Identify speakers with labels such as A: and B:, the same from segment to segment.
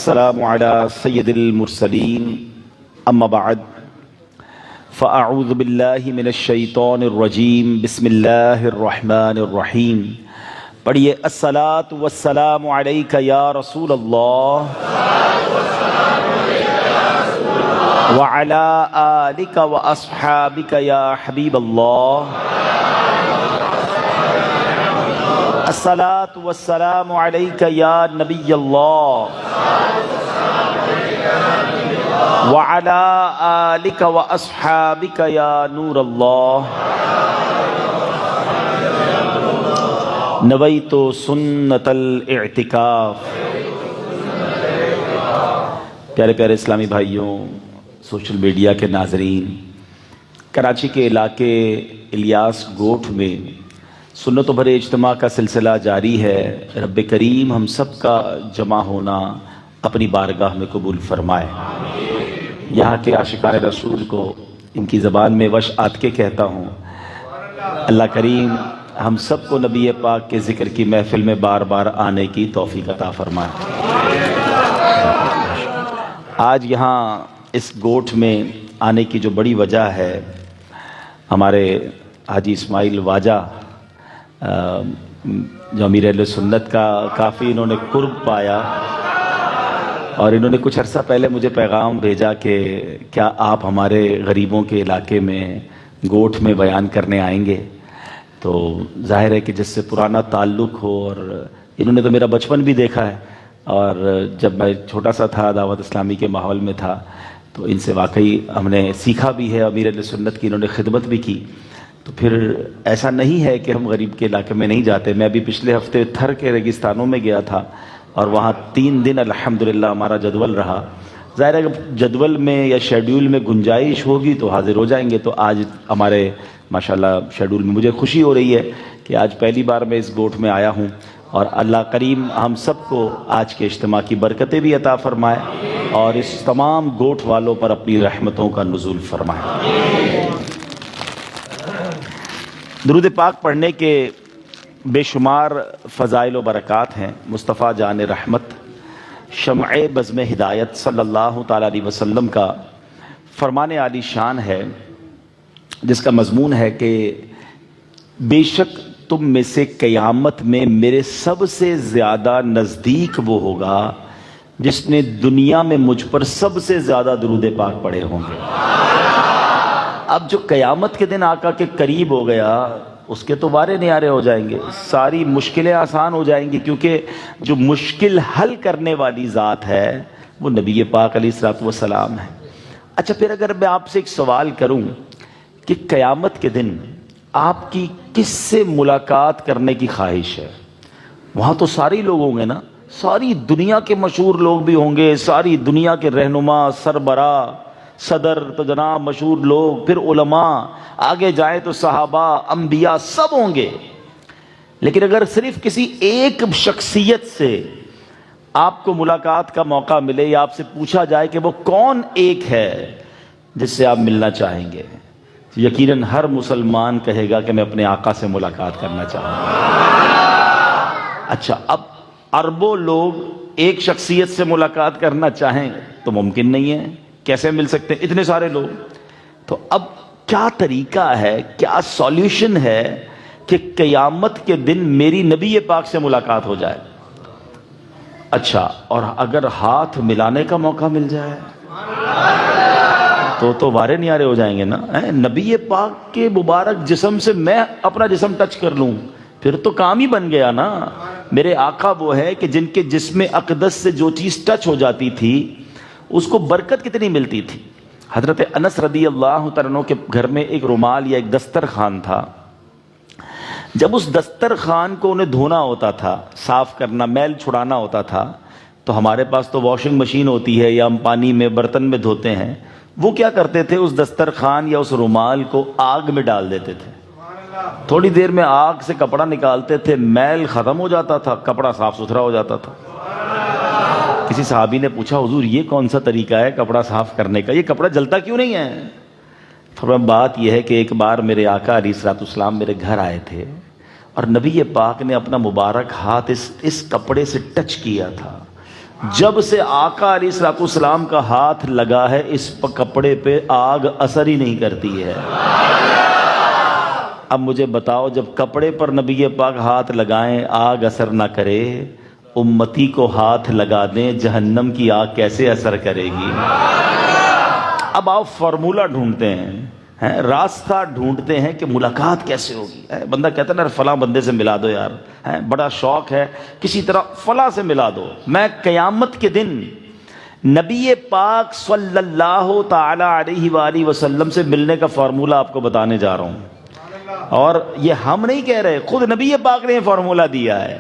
A: والسلام على سید المرسلین اما بعد فاعوذ باللہ من الشیطان الرجیم بسم اللہ الرحمن الرحیم. پڑھیے الصلاۃ والسلام علیک یا رسول اللہ وعلی آلک واصحابک یا حبیب اللہ. الصلاۃ والسلام علیک یا نبی اللہ وعلی آلک واصحابک یا نور اللہ. نویت سنت الاعتکاف. پیارے پیارے اسلامی بھائیوں، سوشل میڈیا کے ناظرین، کراچی کے علاقے الیاس گوٹھ میں سنت و بھرے اجتماع کا سلسلہ جاری ہے. رب کریم ہم سب کا جمع ہونا اپنی بارگاہ میں قبول فرمائے. یہاں کے عاشقان رسول کو ان کی زبان میں وش آتکے کہتا ہوں. اللہ کریم ہم سب کو نبی پاک کے ذکر کی محفل میں بار بار آنے کی توفیق عطا فرمائے. آج یہاں اس گوٹھ میں آنے کی جو بڑی وجہ ہے، ہمارے حاجی اسماعیل واجہ جو امیر اہل سنت کا کافی انہوں نے قرب پایا، اور انہوں نے کچھ عرصہ پہلے مجھے پیغام بھیجا کہ کیا آپ ہمارے غریبوں کے علاقے میں گوٹھ میں بیان کرنے آئیں گے. تو ظاہر ہے کہ جس سے پرانا تعلق ہو، اور انہوں نے تو میرا بچپن بھی دیکھا ہے، اور جب میں چھوٹا سا تھا دعوت اسلامی کے ماحول میں تھا تو ان سے واقعی ہم نے سیکھا بھی ہے. امیر اہل سنت کی انہوں نے خدمت بھی کی. تو پھر ایسا نہیں ہے کہ ہم غریب کے علاقے میں نہیں جاتے. میں ابھی پچھلے ہفتے تھر کے ریگستانوں میں گیا تھا، اور وہاں 3 دن الحمدللہ ہمارا جدول رہا. ظاہر ہے کہ جدول میں یا شیڈیول میں گنجائش ہوگی تو حاضر ہو جائیں گے. تو آج ہمارے ماشاءاللہ شیڈیول میں مجھے خوشی ہو رہی ہے کہ آج پہلی بار میں اس گوٹھ میں آیا ہوں، اور اللہ کریم ہم سب کو آج کے اجتماع کی برکتیں بھی عطا فرمائے، اور اس تمام گوٹھ والوں پر اپنی رحمتوں کا نزول فرمائے. درود پاک پڑھنے کے بے شمار فضائل و برکات ہیں. مصطفیٰ جان رحمت شمع بزم ہدایت صلی اللہ تعالیٰ علیہ وسلم کا فرمان عالی شان ہے، جس کا مضمون ہے کہ بے شک تم میں سے قیامت میں میرے سب سے زیادہ نزدیک وہ ہوگا جس نے دنیا میں مجھ پر سب سے زیادہ درود پاک پڑھے ہوں گے. اب جو قیامت کے دن آقا کے قریب ہو گیا، اس کے تو وارے نیارے ہو جائیں گے، ساری مشکلیں آسان ہو جائیں گی، کیونکہ جو مشکل حل کرنے والی ذات ہے وہ نبی پاک علیہ الصلوۃ والسلام ہے. اچھا، پھر اگر میں آپ سے ایک سوال کروں کہ قیامت کے دن آپ کی کس سے ملاقات کرنے کی خواہش ہے؟ وہاں تو سارے لوگ ہوں گے نا، ساری دنیا کے مشہور لوگ بھی ہوں گے، ساری دنیا کے رہنما، سربراہ، صدر تو جناب مشہور لوگ، پھر علماء، آگے جائیں تو صحابہ، انبیاء، سب ہوں گے. لیکن اگر صرف کسی ایک شخصیت سے آپ کو ملاقات کا موقع ملے، یا آپ سے پوچھا جائے کہ وہ کون ایک ہے جس سے آپ ملنا چاہیں گے، یقیناً ہر مسلمان کہے گا کہ میں اپنے آقا سے ملاقات کرنا چاہوں گا. اچھا، اب اربوں لوگ ایک شخصیت سے ملاقات کرنا چاہیں تو ممکن نہیں ہے. کیسے مل سکتے ہیں اتنے سارے لوگ؟ تو اب کیا طریقہ ہے، کیا سولیوشن ہے کہ قیامت کے دن میری نبی پاک سے ملاقات ہو جائے؟ اچھا، اور اگر ہاتھ ملانے کا موقع مل جائے تو وارے نیارے ہو جائیں گے نا. نبی پاک کے مبارک جسم سے میں اپنا جسم ٹچ کر لوں، پھر تو کام ہی بن گیا نا. میرے آقا وہ ہے کہ جن کے جسم اقدس سے جو چیز ٹچ ہو جاتی تھی اس کو برکت کتنی ملتی تھی. حضرت انس رضی اللہ تعالیٰ عنہ کے گھر میں ایک رومال یا ایک دسترخوان تھا. جب اس دسترخوان کو انہیں دھونا ہوتا تھا، صاف کرنا، میل چھڑانا ہوتا تھا، تو ہمارے پاس تو واشنگ مشین ہوتی ہے یا ہم پانی میں برتن میں دھوتے ہیں. وہ کیا کرتے تھے، اس دسترخوان یا اس رومال کو آگ میں ڈال دیتے تھے. تھوڑی دیر میں آگ سے کپڑا نکالتے تھے، میل ختم ہو جاتا تھا، کپڑا صاف ستھرا ہو جاتا تھا. کسی صحابی نے پوچھا، حضور یہ کون سا طریقہ ہے کپڑا صاف کرنے کا، یہ کپڑا جلتا کیوں نہیں ہے؟ فرمایا بات یہ ہے کہ ایک بار میرے آقا علیہ الصلوۃ والسلام میرے گھر آئے تھے، اور نبی پاک نے اپنا مبارک ہاتھ اس کپڑے سے ٹچ کیا تھا. جب سے آقا علیہ الصلوۃ والسلام کا ہاتھ لگا ہے اس کپڑے پہ آگ اثر ہی نہیں کرتی ہے۔ اب مجھے بتاؤ، جب کپڑے پر نبی پاک ہاتھ لگائیں آگ اثر نہ کرے، امتی کو ہاتھ لگا دیں جہنم کی آگ کیسے اثر کرے گی؟ اب آپ فارمولہ ڈھونڈتے ہیں، راستہ ڈھونڈتے ہیں کہ ملاقات کیسے ہوگی۔ بندہ کہتا ہے نا فلاں بندے سے ملا دو یار، بڑا شوق ہے کسی طرح فلاں سے ملا دو۔ میں قیامت کے دن نبی پاک صلی اللہ تعالی علیہ وآلہ وسلم سے ملنے کا فارمولہ آپ کو بتانے جا رہا ہوں، اور یہ ہم نہیں کہہ رہے، خود نبی پاک نے فارمولہ دیا ہے۔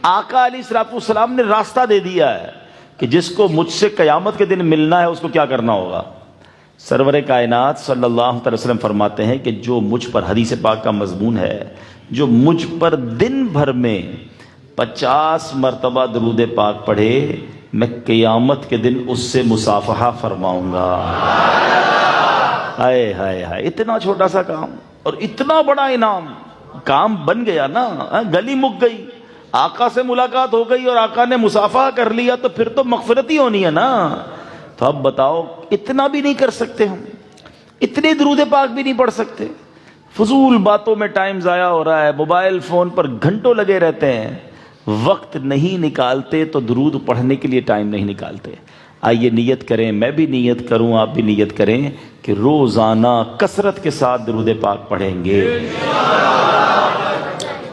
A: آقا علیہ الصلوۃ والسلام نے راستہ دے دیا ہے کہ جس کو مجھ سے قیامت کے دن ملنا ہے اس کو کیا کرنا ہوگا۔ سرور کائنات صلی اللہ علیہ وسلم فرماتے ہیں کہ جو مجھ پر، حدیث پاک کا مضمون ہے، جو مجھ پر دن بھر میں 50 مرتبہ درود پاک پڑھے، میں قیامت کے دن اس سے مصافحہ فرماؤں گا۔ ہائے ہائے ہائے، اتنا چھوٹا سا کام اور اتنا بڑا انعام، کام بن گیا نا، گلی مک گئی، آقا سے ملاقات ہو گئی اور آقا نے مصافحہ کر لیا، تو پھر تو مغفرت ہی ہونی ہے نا۔ تو اب بتاؤ، اتنا بھی نہیں کر سکتے ہم، اتنے درود پاک بھی نہیں پڑھ سکتے، فضول باتوں میں ٹائم ضائع ہو رہا ہے، موبائل فون پر گھنٹوں لگے رہتے ہیں، وقت نہیں نکالتے تو درود پڑھنے کے لیے ٹائم نہیں نکالتے۔ آئیے نیت کریں، میں بھی نیت کروں، آپ بھی نیت کریں کہ روزانہ کثرت کے ساتھ درود پاک پڑھیں گے۔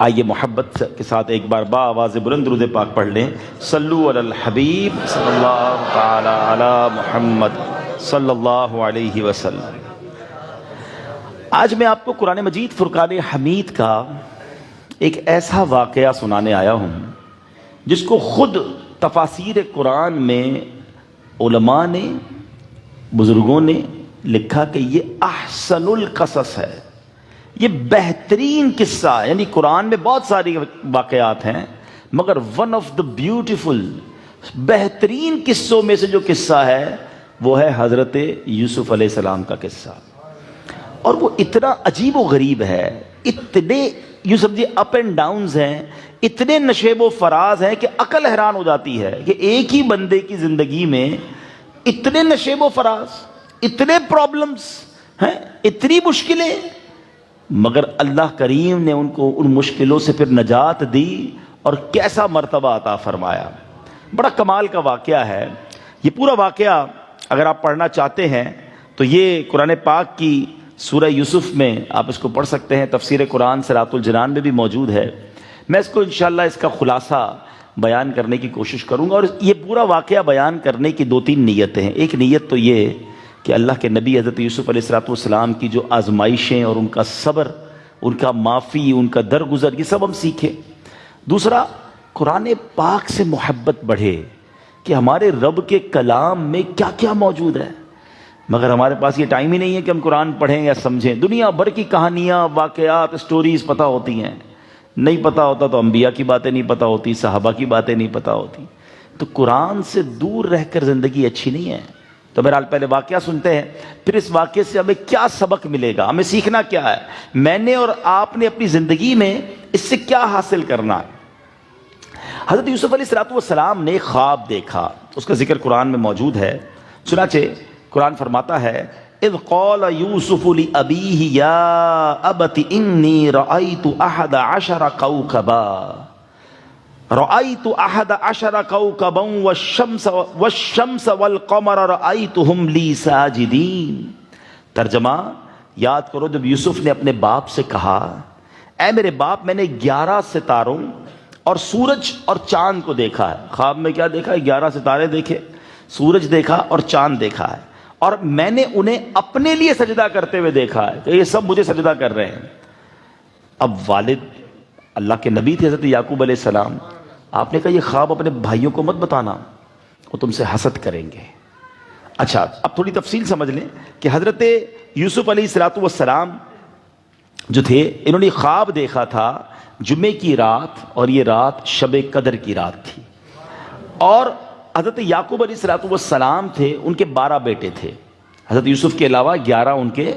A: آئیے محبت کے ساتھ ایک بار با آواز بلند درود پاک پڑھ لیں۔ صلو علی الحبیب صلی اللہ تعالی علی محمد صلی اللہ علیہ وسلم۔ آج میں آپ کو قرآن مجید فرقان حمید کا ایک ایسا واقعہ سنانے آیا ہوں جس کو خود تفاسیر قرآن میں علماء نے، بزرگوں نے لکھا کہ یہ احسن القصص ہے، یہ بہترین قصہ ہے۔ یعنی قرآن میں بہت ساری واقعات ہیں، مگر ون آف دا بیوٹیفل، بہترین قصوں میں سے جو قصہ ہے وہ ہے حضرت یوسف علیہ السلام کا قصہ۔ اور وہ اتنا عجیب و غریب ہے، اتنے یوں سمجھے اپ اینڈ ڈاؤنز ہیں، اتنے نشیب و فراز ہیں کہ عقل حیران ہو جاتی ہے کہ ایک ہی بندے کی زندگی میں اتنے نشیب و فراز، اتنے پرابلمز ہیں، اتنی مشکلیں، مگر اللہ کریم نے ان کو ان مشکلوں سے پھر نجات دی اور کیسا مرتبہ عطا فرمایا۔ بڑا کمال کا واقعہ ہے یہ پورا واقعہ۔ اگر آپ پڑھنا چاہتے ہیں تو یہ قرآن پاک کی سورہ یوسف میں آپ اس کو پڑھ سکتے ہیں، تفسیر قرآن صراط الجنان میں بھی موجود ہے۔ میں اس کو انشاءاللہ اس کا خلاصہ بیان کرنے کی کوشش کروں گا، اور یہ پورا واقعہ بیان کرنے کی 2-3 نیتیں ہیں۔ ایک نیت تو یہ کہ اللہ کے نبی حضرت یوسف علیہ الصلوۃ والسلام کی جو آزمائشیں اور ان کا صبر، ان کا معافی، ان کا درگزر، یہ سب ہم سیکھیں۔ دوسرا، قرآن پاک سے محبت بڑھے کہ ہمارے رب کے کلام میں کیا کیا موجود ہے، مگر ہمارے پاس یہ ٹائم ہی نہیں ہے کہ ہم قرآن پڑھیں یا سمجھیں۔ دنیا بھر کی کہانیاں، واقعات، سٹوریز پتہ ہوتی ہیں، نہیں پتہ ہوتا تو انبیاء کی باتیں نہیں پتہ ہوتی، صحابہ کی باتیں نہیں پتہ ہوتی۔ تو قرآن سے دور رہ کر زندگی اچھی نہیں ہے۔ تو بہرحال پہلے واقعہ سنتے ہیں، پھر اس واقعے سے ہمیں کیا سبق ملے گا، ہمیں سیکھنا کیا ہے، میں نے اور آپ نے اپنی زندگی میں اس سے کیا حاصل کرنا ہے۔ حضرت یوسف علیہ الصلوۃ والسلام نے خواب دیکھا، اس کا ذکر قرآن میں موجود ہے۔ چنانچہ قرآن فرماتا ہے اذ قال یوسف لأبیہ یا ابت انی رأیت 11 کوکبا رأیت 11 کوکبا والشمس والقمر رأیتهم لی ساجدین۔ ترجمہ یاد کرو، جب یوسف نے اپنے باپ سے کہا اے میرے باپ، میں نے 11 ستاروں اور سورج اور چاند کو دیکھا ہے۔ خواب میں کیا دیکھا ہے؟ 11 ستارے دیکھے، سورج دیکھا اور چاند دیکھا ہے، اور میں نے انہیں اپنے لیے سجدہ کرتے ہوئے دیکھا ہے کہ یہ سب مجھے سجدہ کر رہے ہیں۔ اب والد اللہ کے نبی تھے حضرت یعقوب علیہ السلام، آپ نے کہا یہ خواب اپنے بھائیوں کو مت بتانا، وہ تم سے حسد کریں گے۔ اچھا، اب تھوڑی تفصیل سمجھ لیں کہ حضرت یوسف علیہ الصلوۃ والسلام جو تھے، انہوں نے خواب دیکھا تھا جمعے کی رات، اور یہ رات شب قدر کی رات تھی، اور حضرت یعقوب علیہ الصلوۃ والسلام تھے، ان کے 12 بیٹے تھے، حضرت یوسف کے علاوہ 11 ان کے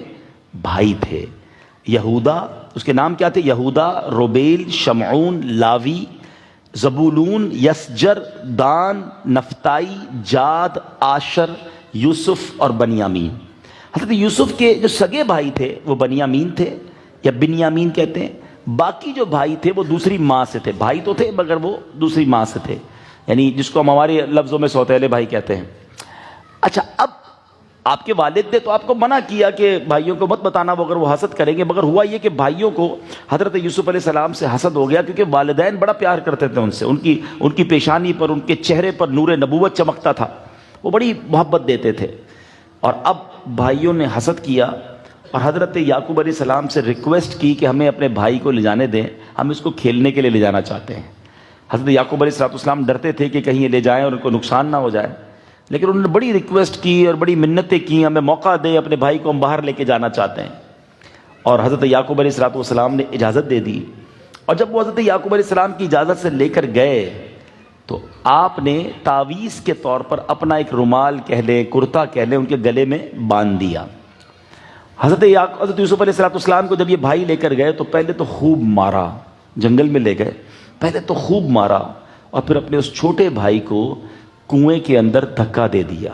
A: بھائی تھے۔ یہودا، اس کے نام کیا تھے؟ یہودا، روبیل، شمعون، لاوی، زبولون، یسجر، دان، نفتائی، جاد، آشر، یوسف اور بنیامین۔ حضرت یوسف کے جو سگے بھائی تھے وہ بنیامین تھے یا بنیامین کہتے ہیں، باقی جو بھائی تھے وہ دوسری ماں سے تھے، بھائی تو تھے مگر وہ دوسری ماں سے تھے، یعنی جس کو ہم ہمارے لفظوں میں سوتیلے بھائی کہتے ہیں۔ اچھا، اب آپ کے والد نے تو آپ کو منع کیا کہ بھائیوں کو مت بتانا وہ اگر وہ حسد کریں گے، مگر ہوا یہ کہ بھائیوں کو حضرت یوسف علیہ السلام سے حسد ہو گیا، کیونکہ والدین بڑا پیار کرتے تھے ان سے، ان کی پیشانی پر، ان کے چہرے پر نور نبوت چمکتا تھا، وہ بڑی محبت دیتے تھے۔ اور اب بھائیوں نے حسد کیا اور حضرت یعقوب علیہ السلام سے ریکویسٹ کی کہ ہمیں اپنے بھائی کو لے جانے دیں، ہم اس کو کھیلنے کے لیے لے جانا چاہتے ہیں۔ حضرت یعقوب علیہ السلام ڈرتے تھے کہ کہیں یہ لے جائیں اور ان کو نقصان نہ ہو جائے، لیکن انہوں نے بڑی ریکویسٹ کی اور بڑی منتیں کی، ہمیں موقع دے، اپنے بھائی کو ہم باہر لے کے جانا چاہتے ہیں۔ اور حضرت یعقوب علیہ السلام نے اجازت دے دی، اور جب وہ حضرت یعقوب علیہ السلام کی اجازت سے لے کر گئے تو آپ نے تعویذ کے طور پر اپنا ایک رومال کہہ لیں، کرتا کہہ لیں، ان کے گلے میں باندھ دیا۔ حضرت یوسف علیہ السلام کو جب یہ بھائی لے کر گئے تو پہلے تو خوب مارا، جنگل میں لے گئے، پہلے تو خوب مارا اور پھر اپنے اس چھوٹے بھائی کو کنویں کے اندر دھکا دے دیا۔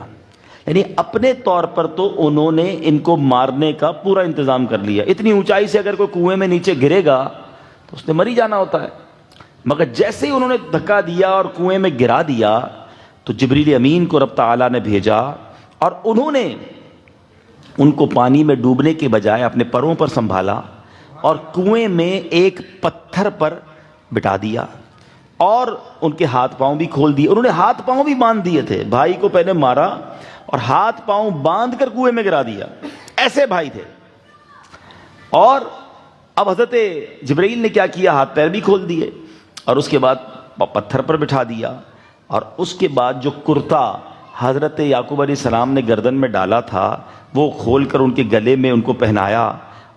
A: یعنی اپنے طور پر تو انہوں نے ان کو مارنے کا پورا انتظام کر لیا، اتنی اونچائی سے اگر کوئی کنویں میں نیچے گرے گا تو اس نے مر ہی جانا ہوتا ہے، مگر جیسے ہی انہوں نے دھکا دیا اور کنویں میں گرا دیا تو جبریل امین کو رب تعالیٰ نے بھیجا اور انہوں نے ان کو پانی میں ڈوبنے کے بجائے اپنے پروں پر سنبھالا اور کنویں میں ایک پتھر پر بٹھا دیا اور ان کے ہاتھ پاؤں بھی کھول دیے۔ انہوں نے ہاتھ پاؤں بھی باندھ دیے تھے، بھائی کو پہلے مارا اور ہاتھ پاؤں باندھ کر کنویں میں گرا دیا، ایسے بھائی تھے۔ اور اب حضرت جبرائیل نے کیا کیا، ہاتھ پیر بھی کھول دیے اور اس کے بعد پتھر پر بٹھا دیا، اور اس کے بعد جو کرتا حضرت یعقوب علیہ السلام نے گردن میں ڈالا تھا وہ کھول کر ان کے گلے میں ان کو پہنایا۔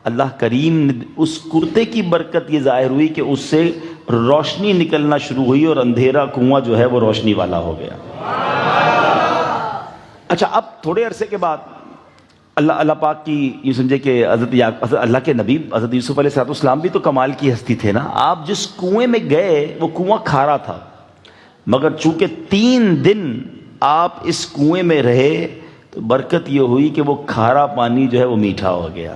A: اللہ کریم نے اس کرتے کی برکت یہ ظاہر ہوئی کہ اس سے روشنی نکلنا شروع ہوئی اور اندھیرا کنواں جو ہے وہ روشنی والا ہو گیا۔ اچھا، اب تھوڑے عرصے کے بعد اللہ پاک کی یہ سمجھے کہ حضرت اللہ کے نبی حضرت یوسف علیہ السلام بھی تو کمال کی ہستی تھے نا۔ آپ جس کنویں میں گئے وہ کنواں کھارا تھا، مگر چونکہ 3 دن آپ اس کنویں میں رہے تو برکت یہ ہوئی کہ وہ کھارا پانی جو ہے وہ میٹھا ہو گیا۔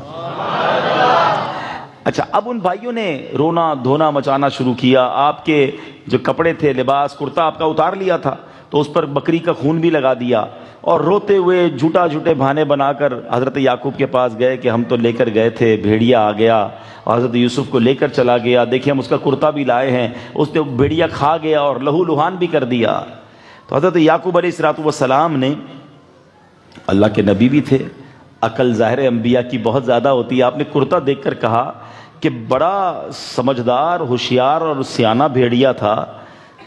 A: اچھا، اب ان بھائیوں نے رونا دھونا مچانا شروع کیا، آپ کے جو کپڑے تھے، لباس، کرتا آپ کا اتار لیا تھا تو اس پر بکری کا خون بھی لگا دیا، اور روتے ہوئے جھوٹے بہانے بنا کر حضرت یعقوب کے پاس گئے کہ ہم تو لے کر گئے تھے، بھیڑیا آ گیا اور حضرت یوسف کو لے کر چلا گیا، دیکھیں ہم اس کا کرتا بھی لائے ہیں، اس نے بھیڑیا کھا گیا اور لہو لہان بھی کر دیا۔ تو حضرت یعقوب علیہ السلام نے، اللہ کے نبی بھی تھے، عقل ظاہر انبیاء کی بہت زیادہ ہوتی ہے، آپ نے کرتا دیکھ کر کہا کہ بڑا سمجھدار، ہوشیار اور سیانہ بھیڑیا تھا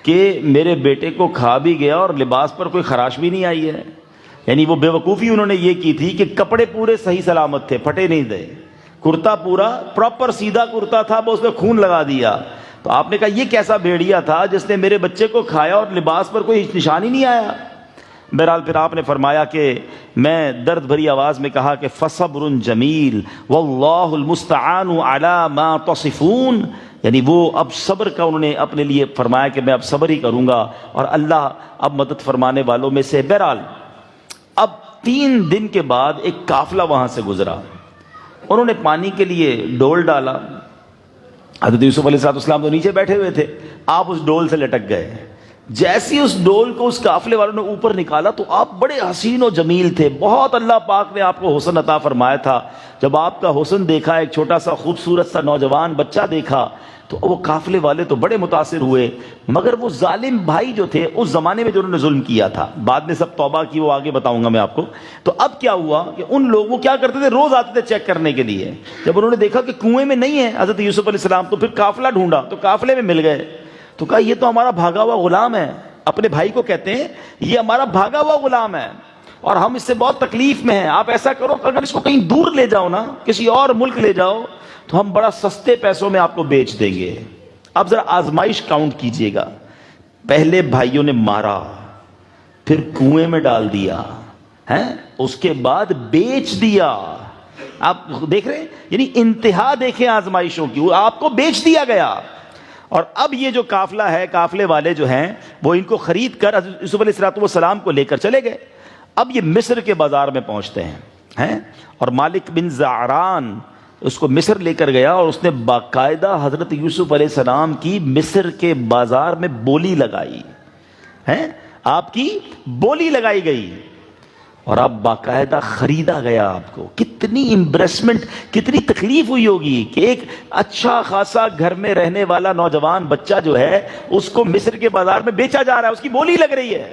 A: کہ میرے بیٹے کو کھا بھی گیا اور لباس پر کوئی خراش بھی نہیں آئی ہے۔ یعنی وہ بے وقوفی انہوں نے یہ کی تھی کہ کپڑے پورے صحیح سلامت تھے، پھٹے نہیں تھے، کرتا پورا پراپر سیدھا کرتا تھا، وہ اس میں خون لگا دیا۔ تو آپ نے کہا یہ کیسا بھیڑیا تھا جس نے میرے بچے کو کھایا اور لباس پر کوئی نشان ہی نہیں آیا؟ بہرحال پھر آپ نے فرمایا کہ میں درد بھری آواز میں کہا کہ فصبر جمیل واللہ المستعان علی ما تصفون، یعنی وہ اب صبر کا انہوں نے اپنے لیے فرمایا کہ میں اب صبر ہی کروں گا اور اللہ اب مدد فرمانے والوں میں سے۔ بہرحال اب 3 دن کے بعد ایک قافلہ وہاں سے گزرا، انہوں نے پانی کے لیے ڈول ڈالا، حضرت یوسف علیہ السلام تو نیچے بیٹھے ہوئے تھے، آپ اس ڈول سے لٹک گئے۔ جیسی اس ڈول کو اس قافلے والوں نے اوپر نکالا تو آپ بڑے حسین و جمیل تھے، بہت اللہ پاک نے آپ کو حسن عطا فرمایا تھا۔ جب آپ کا حسن دیکھا، ایک چھوٹا سا خوبصورت سا نوجوان بچہ دیکھا تو وہ قافلے والے تو بڑے متاثر ہوئے، مگر وہ ظالم بھائی جو تھے اس زمانے میں جو انہوں نے ظلم کیا تھا، بعد میں سب توبہ کی، وہ آگے بتاؤں گا میں آپ کو۔ تو اب کیا ہوا کہ ان لوگوں کیا کرتے تھے، روز آتے تھے چیک کرنے کے لیے، جب انہوں نے دیکھا کہ کنویں میں نہیں ہے حضرت یوسف علیہ السلام تو پھر قافلہ ڈھونڈا تو قافلے میں مل گئے، تو کہا یہ تو ہمارا بھاگا ہوا غلام ہے، اپنے بھائی کو کہتے ہیں یہ ہمارا بھاگا ہوا غلام ہے اور ہم اس سے بہت تکلیف میں ہیں، آپ ایسا کرو اگر اس کو کہیں دور لے جاؤ نا، کسی اور ملک لے جاؤ تو ہم بڑا سستے پیسوں میں آپ کو بیچ دیں گے۔ اب ذرا آزمائش کاؤنٹ کیجئے گا، پہلے بھائیوں نے مارا، پھر کنویں میں ڈال دیا ہے، اس کے بعد بیچ دیا۔ آپ دیکھ رہے ہیں، یعنی انتہا دیکھیں آزمائشوں کی، آپ کو بیچ دیا گیا اور اب یہ جو قافلہ ہے، قافلے والے جو ہیں وہ ان کو خرید کر حضرت یوسف علیہ السلام کو لے کر چلے گئے۔ اب یہ مصر کے بازار میں پہنچتے ہیں اور مالک بن زعران اس کو مصر لے کر گیا، اور اس نے باقاعدہ حضرت یوسف علیہ السلام کی مصر کے بازار میں بولی لگائی ہے، آپ کی بولی لگائی گئی، اور اب باقاعدہ خریدا گیا آپ کو۔ کتنی امپریسمنٹ، کتنی تکلیف ہوئی ہوگی کہ ایک اچھا خاصا گھر میں رہنے والا نوجوان بچہ جو ہے اس کو مصر کے بازار میں بیچا جا رہا ہے، اس کی بولی لگ رہی ہے۔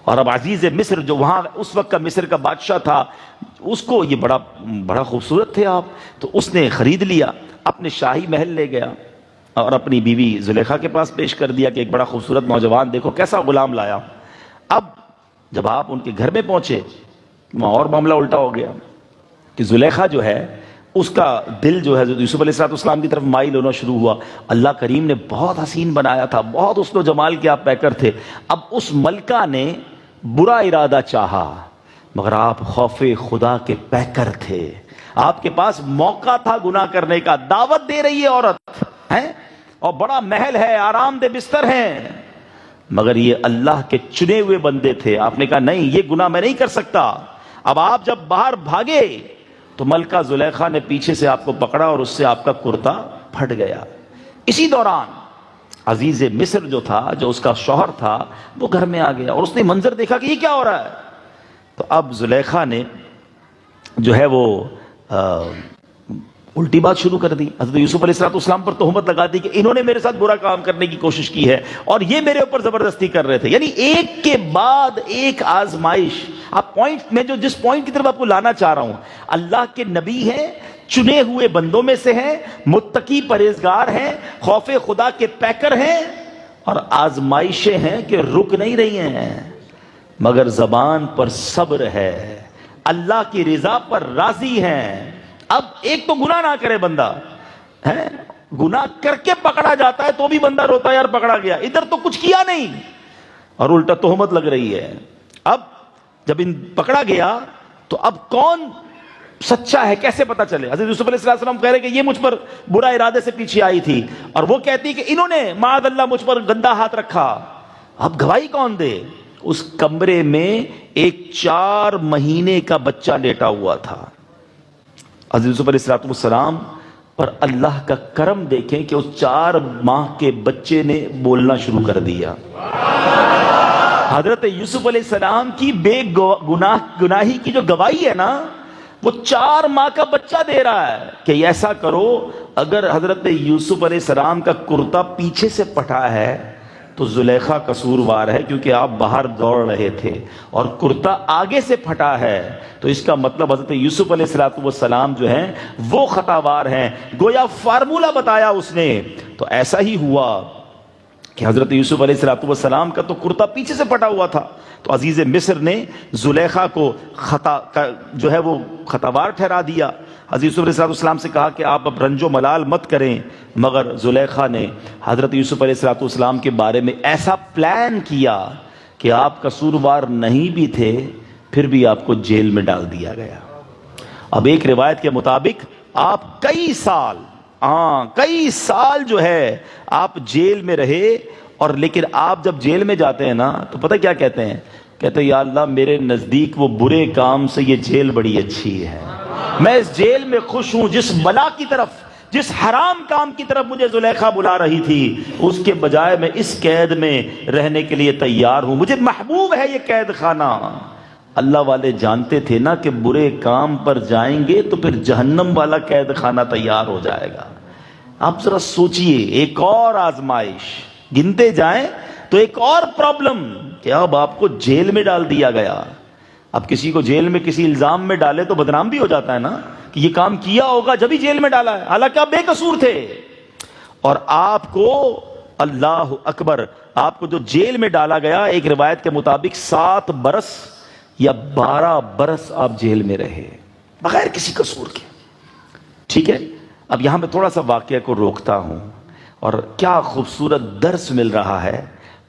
A: اور اب عزیز مصر جو وہاں اس وقت کا مصر کا بادشاہ تھا، اس کو یہ بڑا خوبصورت تھے آپ، تو اس نے خرید لیا، اپنے شاہی محل لے گیا اور اپنی بیوی زلیخا کے پاس پیش کر دیا کہ ایک بڑا خوبصورت نوجوان دیکھو کیسا غلام لایا۔ اب جب آپ ان کے گھر میں پہنچے وہاں اور معاملہ الٹا ہو گیا کہ زلیخا جو ہے اس کا دل جو ہے یوسف علیہ السلام کی طرف مائل ہونا شروع ہوا۔ اللہ کریم نے بہت حسین بنایا تھا، بہت حسن و جمال کے آپ پیکر تھے۔ اب اس ملکہ نے برا ارادہ چاہا، مگر آپ خوف خدا کے پیکر تھے، آپ کے پاس موقع تھا گناہ کرنے کا۔ دعوت دے رہی ہے عورت ہے اور بڑا محل ہے، آرام دہ بستر ہیں، مگر یہ اللہ کے چنے ہوئے بندے تھے۔ آپ نے کہا نہیں، یہ گناہ میں نہیں کر سکتا۔ اب آپ جب باہر بھاگے تو ملکہ زلیخا نے پیچھے سے آپ کو پکڑا اور اس سے آپ کا کرتا پھٹ گیا۔ اسی دوران عزیز مصر جو تھا، جو اس کا شوہر تھا، وہ گھر میں آ گیا اور اس نے منظر دیکھا کہ یہ کیا ہو رہا ہے۔ تو اب زلیخا نے جو ہے وہ الٹی بات شروع کر دی، حضرت یوسف علیہ السلام پر تہمت لگا دی کہ انہوں نے میرے ساتھ برا کام کرنے کی کوشش کی ہے اور یہ میرے اوپر زبردستی کر رہے تھے۔ یعنی ایک کے بعد ایک آزمائش۔ آپ پوائنٹ میں جس پوائنٹ کی طرف آپ کو لانا چاہ رہا ہوں، اللہ کے نبی ہیں، چنے ہوئے بندوں میں سے ہیں، متقی پرہیزگار ہیں، خوف خدا کے پیکر ہیں، اور آزمائشیں ہیں کہ رک نہیں رہی ہیں، مگر زبان پر صبر ہے، اللہ کی رضا پر راضی ہیں۔ اب ایک تو گناہ نہ کرے بندہ ہے، گناہ کر کے پکڑا جاتا ہے تو بھی بندہ روتا ہے یار پکڑا گیا، ادھر تو کچھ کیا نہیں اور الٹا تہمت لگ رہی ہے۔ اب جب ان پکڑا گیا تو اب کون سچا ہے کیسے پتا چلے؟ حضرت یوسف علیہ السلام کہہ رہے کہ یہ مجھ پر برا ارادے سے پیچھے آئی تھی، اور وہ کہتی کہ انہوں نے معاذ اللہ مجھ پر گندا ہاتھ رکھا۔ اب گواہی کون دے؟ اس کمرے میں ایک 4 مہینے کا بچہ لیٹا ہوا تھا۔ حضرت یوسف علیہ السلام پر اللہ کا کرم دیکھیں کہ اس 4 ماہ کے بچے نے بولنا شروع کر دیا۔ حضرت یوسف علیہ السلام کی بے گناہی کی جو گواہی ہے نا، وہ 4 ماہ کا بچہ دے رہا ہے کہ ایسا کرو، اگر حضرت یوسف علیہ السلام کا کرتا پیچھے سے پھٹا ہے تو زلیخا قصوروار ہے کیونکہ آپ باہر دوڑ رہے تھے، اور کرتا آگے سے پھٹا ہے تو اس کا مطلب حضرت یوسف علیہ السلام جو ہیں وہ خطاوار ہیں۔ گویا فارمولہ بتایا اس نے۔ تو ایسا ہی ہوا کہ حضرت یوسف علیہ السلام کا تو کرتا پیچھے سے پھٹا ہوا تھا، تو عزیز مصر نے زلیخا کو جو ہے وہ خطاوار ٹھہرا دیا۔ حضرت یوسف علیہ السلام سے کہا کہ آپ اب رنج و ملال مت کریں، مگر زلیخا نے حضرت یوسف علیہ السلام کے بارے میں ایسا پلان کیا کہ آپ قصوروار نہیں بھی تھے پھر بھی آپ کو جیل میں ڈال دیا گیا۔ اب ایک روایت کے مطابق آپ کئی سال جو ہے آپ جیل میں رہے، اور لیکن آپ جب جیل میں جاتے ہیں نا تو پتہ کیا کہتے ہیں؟ کہتے ہیں یا اللہ میرے نزدیک وہ برے کام سے یہ جیل بڑی اچھی ہے، میں اس جیل میں خوش ہوں، جس بلا کی طرف، جس حرام کام کی طرف مجھے زلیخا بلا رہی تھی اس کے بجائے میں اس قید میں رہنے کے لیے تیار ہوں، مجھے محبوب ہے یہ قید خانہ۔ اللہ والے جانتے تھے نا کہ برے کام پر جائیں گے تو پھر جہنم والا قید خانہ تیار ہو جائے گا۔ آپ ذرا سوچئے، ایک اور آزمائش گنتے جائیں تو ایک اور پرابلم کہ اب آپ کو جیل میں ڈال دیا گیا۔ اب کسی کو جیل میں کسی الزام میں ڈالے تو بدنام بھی ہو جاتا ہے نا کہ یہ کام کیا ہوگا جب ہی جیل میں ڈالا ہے، حالانکہ آپ بے قصور تھے۔ اور آپ کو اللہ اکبر، آپ کو جو جیل میں ڈالا گیا، ایک روایت کے مطابق 7 برس یا 12 برس آپ جیل میں رہے بغیر کسی قصور کے۔ ٹھیک ہے، اب یہاں میں تھوڑا سا واقعہ کو روکتا ہوں، اور کیا خوبصورت درس مل رہا ہے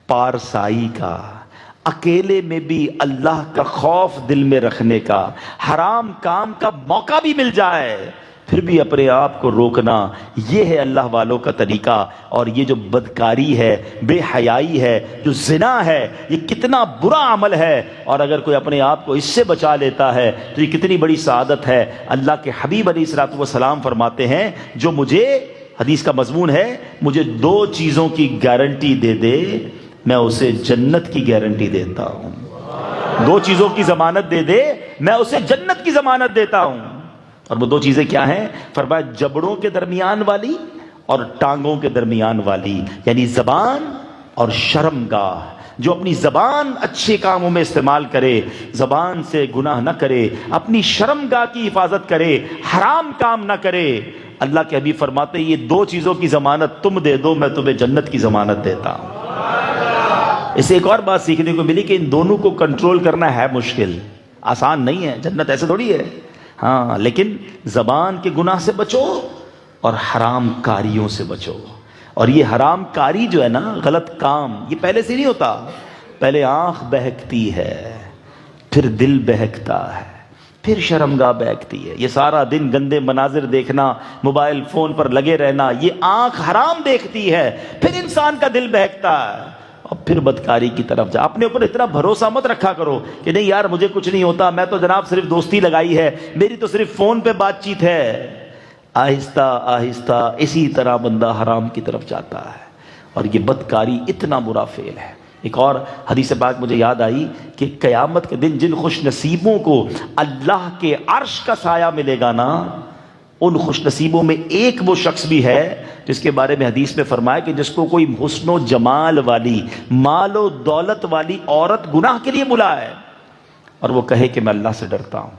A: پارسائی کا، اکیلے میں بھی اللہ کا خوف دل میں رکھنے کا، حرام کام کا موقع بھی مل جائے پھر بھی اپنے آپ کو روکنا، یہ ہے اللہ والوں کا طریقہ۔ اور یہ جو بدکاری ہے، بے حیائی ہے، جو زنا ہے، یہ کتنا برا عمل ہے، اور اگر کوئی اپنے آپ کو اس سے بچا لیتا ہے تو یہ کتنی بڑی سعادت ہے۔ اللہ کے حبیب علیہ الصلوۃ والسلام فرماتے ہیں، جو مجھے، حدیث کا مضمون ہے، مجھے 2 چیزوں کی گارنٹی دے دے، میں اسے جنت کی گارنٹی دیتا ہوں۔ 2 چیزوں کی ضمانت دے دے، میں اسے جنت کی ضمانت دیتا ہوں۔ اور وہ 2 چیزیں کیا ہیں؟ فرمایا جبڑوں کے درمیان والی اور ٹانگوں کے درمیان والی، یعنی زبان اور شرمگاہ۔ جو اپنی زبان اچھے کاموں میں استعمال کرے، زبان سے گناہ نہ کرے، اپنی شرمگاہ کی حفاظت کرے، حرام کام نہ کرے، اللہ کے حبیب فرماتے ہیں یہ 2 چیزوں کی ضمانت تم دے دو، میں تمہیں جنت کی ضمانت دیتا ہوں۔ اس سے ایک اور بات سیکھنے کو ملی کہ ان دونوں کو کنٹرول کرنا ہے مشکل، آسان نہیں ہے، جنت ایسے تھوڑی ہے۔ ہاں، لیکن زبان کے گناہ سے بچو اور حرام کاریوں سے بچو۔ اور یہ حرام کاری جو ہے نا، غلط کام، یہ پہلے سے نہیں ہوتا، پہلے آنکھ بہکتی ہے، پھر دل بہکتا ہے، پھر شرمگاہ بہکتی ہے۔ یہ سارا دن گندے مناظر دیکھنا، موبائل فون پر لگے رہنا، یہ آنکھ حرام دیکھتی ہے، پھر انسان کا دل بہکتا ہے، اور پھر بدکاری کی طرف جا۔ اپنے اوپر اتنا بھروسہ مت رکھا کرو کہ نہیں یار مجھے کچھ نہیں ہوتا، میں تو جناب صرف دوستی لگائی ہے، میری تو صرف فون پہ بات چیت ہے۔ آہستہ آہستہ اسی طرح بندہ حرام کی طرف جاتا ہے، اور یہ بدکاری اتنا برا فعل ہے۔ ایک اور حدیث پاک مجھے یاد آئی کہ قیامت کے دن جن خوش نصیبوں کو اللہ کے عرش کا سایہ ملے گا نا، ان خوش نصیبوں میں ایک وہ شخص بھی ہے جس کے بارے میں حدیث میں فرمایا کہ جس کو کوئی حسن و جمال والی، مال و دولت والی عورت گناہ کے لیے بلائے اور وہ کہے کہ میں اللہ سے ڈرتا ہوں،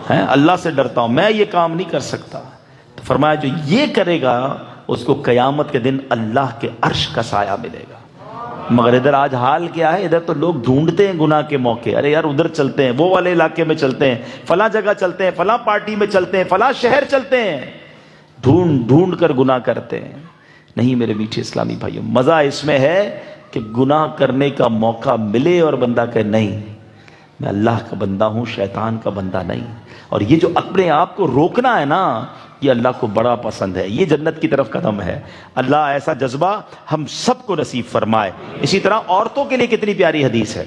A: اللہ سے ڈرتا ہوں، میں یہ کام نہیں کر سکتا، تو فرمایا جو یہ کرے گا اس کو قیامت کے دن اللہ کے عرش کا سایہ ملے گا۔ مگر ادھر آج حال کیا ہے؟ ادھر تو لوگ ڈھونڈتے ہیں گناہ کے موقع، ارے یار ادھر چلتے ہیں، وہ والے علاقے میں چلتے ہیں، فلاں جگہ چلتے ہیں، فلاں پارٹی میں چلتے ہیں، فلاں شہر چلتے ہیں، ڈھونڈ ڈھونڈ کر گناہ کرتے ہیں۔ نہیں میرے میٹھے اسلامی بھائیوں، مزہ اس میں ہے کہ گناہ کرنے کا موقع ملے اور بندہ کہے نہیں میں اللہ کا بندہ ہوں، شیطان کا بندہ نہیں۔ اور یہ جو اپنے آپ کو روکنا ہے نا، یہ اللہ کو بڑا پسند ہے، یہ جنت کی طرف قدم ہے۔ اللہ ایسا جذبہ ہم سب کو نصیب فرمائے۔ اسی طرح عورتوں کے لیے کتنی پیاری حدیث ہے۔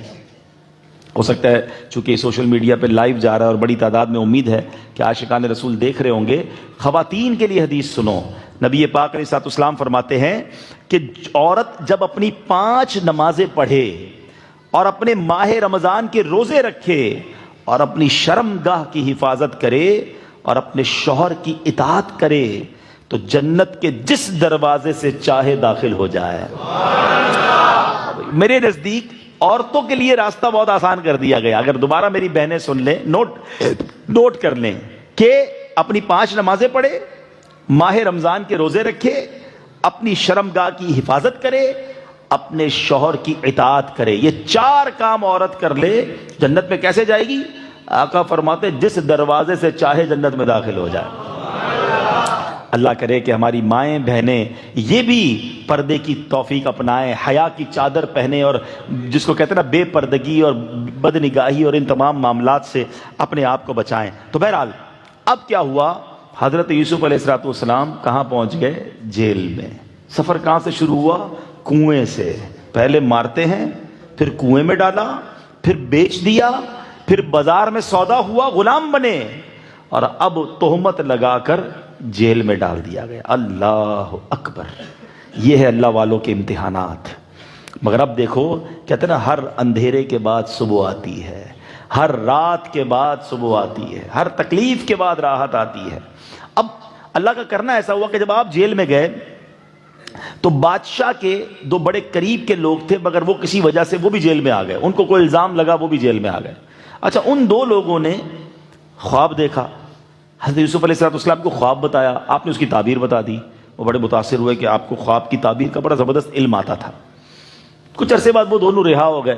A: ہو سکتا ہے چونکہ سوشل میڈیا پہ لائیو جا رہا ہے اور بڑی تعداد میں امید ہے کہ عاشقان رسول دیکھ رہے ہوں گے، خواتین کے لیے حدیث سنو۔ نبی پاک علیہ الصلوۃ والسلام فرماتے ہیں کہ عورت جب اپنی 5 نمازیں پڑھے اور اپنے ماہ رمضان کے روزے رکھے اور اپنی شرمگاہ کی حفاظت کرے اور اپنے شوہر کی اطاعت کرے تو جنت کے جس دروازے سے چاہے داخل ہو جائے۔ میرے نزدیک عورتوں کے لیے راستہ بہت آسان کر دیا گیا۔ اگر دوبارہ میری بہنیں سن لیں، نوٹ کر لیں کہ اپنی 5 نمازیں پڑھے، ماہ رمضان کے روزے رکھے، اپنی شرمگاہ کی حفاظت کرے، اپنے شوہر کی اطاعت کرے، یہ 4 کام عورت کر لے، جنت میں کیسے جائے گی؟ آقا فرماتے جس دروازے سے چاہے جنت میں داخل ہو جائے۔ اللہ کرے کہ ہماری مائیں بہنیں یہ بھی پردے کی توفیق اپنائیں، حیا کی چادر پہنیں، اور جس کو کہتے ہیں نا بے پردگی اور بد نگاہی اور ان تمام معاملات سے اپنے آپ کو بچائیں۔ تو بہرحال اب کیا ہوا؟ حضرت یوسف علیہ الصلوۃ والسلام کہاں پہنچ گئے؟ جیل میں۔ سفر کہاں سے شروع ہوا؟ کنویں سے۔ پہلے مارتے ہیں، پھر کنویں میں ڈالا، پھر بیچ دیا، پھر بازار میں سودا ہوا، غلام بنے، اور اب تہمت لگا کر جیل میں ڈال دیا گیا۔ اللہ اکبر! یہ ہے اللہ والوں کے امتحانات۔ مگر اب دیکھو، کہتے ہیں نا ہر اندھیرے کے بعد صبح آتی ہے، ہر رات کے بعد صبح آتی ہے، ہر تکلیف کے بعد راحت آتی ہے۔ اب اللہ کا کرنا ایسا ہوا کہ جب آپ جیل میں گئے تو بادشاہ کے 2 بڑے قریب کے لوگ تھے، مگر وہ کسی وجہ سے وہ بھی جیل میں آ گئے، ان کو کوئی الزام لگا، وہ بھی جیل میں آ گئے۔ اچھا، ان 2 لوگوں نے خواب دیکھا، حضرت یوسف علیہ السلام کو خواب بتایا، آپ نے اس کی تعبیر بتا دی، وہ بڑے متاثر ہوئے کہ آپ کو خواب کی تعبیر کا بڑا زبردست علم آتا تھا۔ کچھ عرصے بعد وہ دونوں رہا ہو گئے،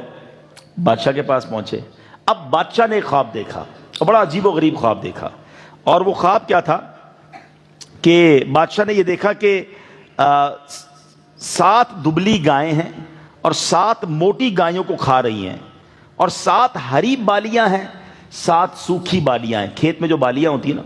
A: بادشاہ کے پاس پہنچے۔ اب بادشاہ نے ایک خواب دیکھا، اور بڑا عجیب و غریب خواب دیکھا، اور وہ خواب کیا تھا کہ بادشاہ نے یہ دیکھا کہ 7 دبلی گائیں ہیں اور 7 موٹی گایوں کو کھا رہی ہیں، اور 7 ہری بالیاں ہیں، 7 سوکھی بالیاں ہیں، کھیت میں جو بالیاں ہوتی ہیں نا،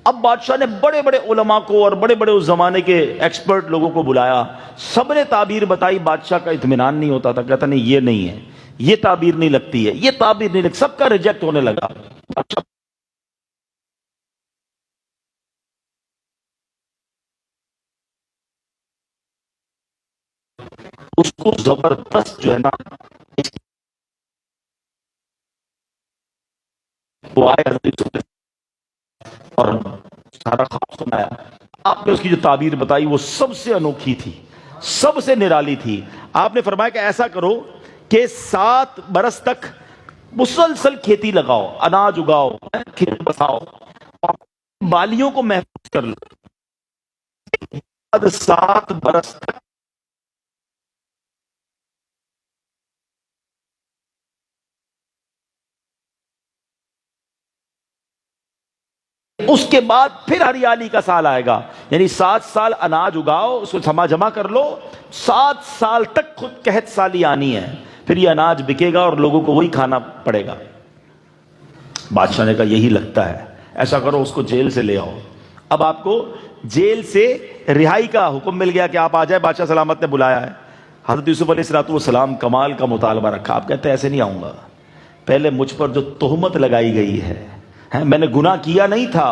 A: اب بادشاہ نے بڑے بڑے علماء کو اور بڑے بڑے اس زمانے کے ایکسپرٹ لوگوں کو بلایا، سب نے تعبیر بتائی، بادشاہ کا اطمینان نہیں ہوتا تھا، کہتا نہیں یہ نہیں ہے، یہ تعبیر نہیں لگتی ہے، یہ تعبیر نہیں لگتی، سب کا ریجیکٹ ہونے لگا۔ اس کو زبردست جو ہے نا وہ آئے اور سارا خواب سنایا، آپ نے اس کی جو تعبیر بتائی وہ سب سے انوکھی تھی، سب سے نرالی تھی۔ آپ نے فرمایا کہ ایسا کرو کہ 7 برس تک مسلسل کھیتی لگاؤ، اناج اگاؤ، کھیت بساؤ، اور بالیوں کو محفوظ کر لو۔ 7 برس تک اس کے بعد پھر ہریالی کا سال آئے گا، یعنی 7 سال اناج اگاؤ، اس کو جمع کر لو، 7 سال تک خود قحط سالی آنی ہے، پھر یہ اناج بکے گا اور لوگوں کو وہی کھانا پڑے گا۔ بادشاہ نے کہا یہی لگتا ہے، ایسا کرو اس کو جیل سے لے آؤ۔ اب آپ کو جیل سے رہائی کا حکم مل گیا کہ آپ آ جائے، بادشاہ سلامت نے بلایا ہے۔ حضرت یوسف علیہ السلام کمال کا مطالبہ رکھا، آپ کہتے ہیں ایسے نہیں آؤں گا، پہلے مجھ پر جو تہمت لگائی گئی ہے، میں نے گناہ کیا نہیں تھا،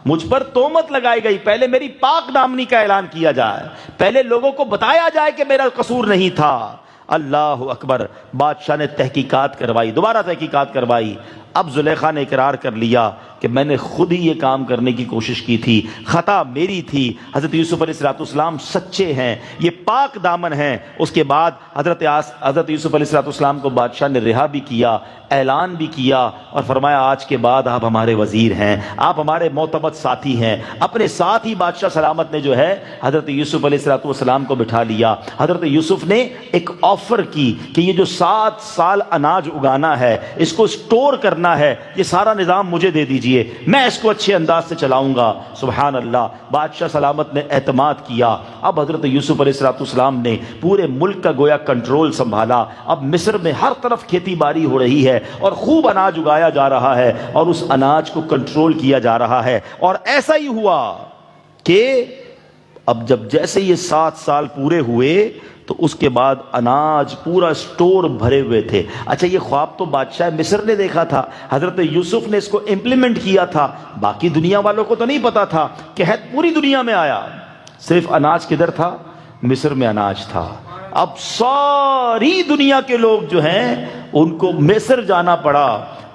A: مجھ پر تہمت لگائی گئی، پہلے میری پاک دامنی کا اعلان کیا جائے، پہلے لوگوں کو بتایا جائے کہ میرا قصور نہیں تھا۔ اللہ اکبر، بادشاہ نے تحقیقات کروائی، دوبارہ تحقیقات کروائی۔ اب زلیخا نے اقرار کر لیا کہ میں نے خود ہی یہ کام کرنے کی کوشش کی تھی، خطا میری تھی۔ حضرت یوسف علیہ السلام سچے ہیں، یہ پاک دامن ہیں۔ اس کے بعد حضرت یوسف علیہ السلام کو بادشاہ نے رہا بھی کیا، اعلان بھی کیا، اور فرمایا آج کے بعد آپ ہمارے وزیر ہیں، آپ ہمارے معتمد ساتھی ہیں۔ اپنے ساتھ ہی بادشاہ سلامت نے جو ہے حضرت یوسف علیہ السلام کو بٹھا لیا۔ حضرت یوسف نے ایک آفر کی کہ یہ جو 7 سال اناج اگانا ہے، اس کو اسٹور کرنا ہے، یہ سارا نظام مجھے دے دیجئے، میں اس کو اچھے انداز سے چلاؤں گا۔ سبحان اللہ، بادشاہ سلامت نے اعتماد کیا۔ اب حضرت یوسف علیہ السلام نے پورے ملک کا گویا کنٹرول سنبھالا۔ اب مصر میں ہر طرف کھیتی باڑی ہو رہی ہے اور خوب اناج اگایا جا رہا ہے، اور اس اناج کو کنٹرول کیا جا رہا ہے۔ اور ایسا ہی ہوا کہ اب جب جیسے یہ 7 سال پورے ہوئے تو اس کے بعد اناج پورا سٹور بھرے ہوئے تھے۔ اچھا، یہ خواب تو بادشاہ مصر نے دیکھا تھا، حضرت یوسف نے اس کو امپلیمنٹ کیا تھا، باقی دنیا والوں کو تو نہیں پتا تھا۔ قحط پوری دنیا میں آیا، صرف اناج کدھر تھا؟ مصر میں اناج تھا۔ اب ساری دنیا کے لوگ جو ہیں ان کو مصر جانا پڑا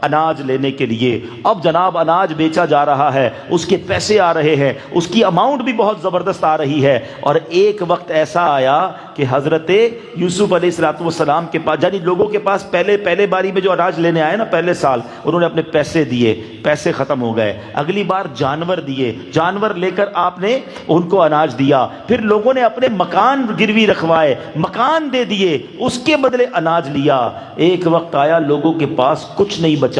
A: اناج لینے کے لیے۔ اب جناب اناج بیچا جا رہا ہے، اس کے پیسے آ رہے ہیں، اس کی اماؤنٹ بھی بہت زبردست آ رہی ہے۔ اور ایک وقت ایسا آیا کہ حضرت یوسف علیہ السلام کے پاس، یعنی لوگوں کے پاس پہلے باری میں جو اناج لینے آئے نا، پہلے سال انہوں نے اپنے پیسے دیے، پیسے ختم ہو گئے۔ اگلی بار جانور دیے، جانور لے کر آپ نے ان کو اناج دیا۔ پھر لوگوں نے اپنے مکان گروی رکھوائے، مکان دے دیے، اس کے بدلے اناج لیا۔ ایک وقت آیا لوگوں کے پاس کچھ نہیں بچا،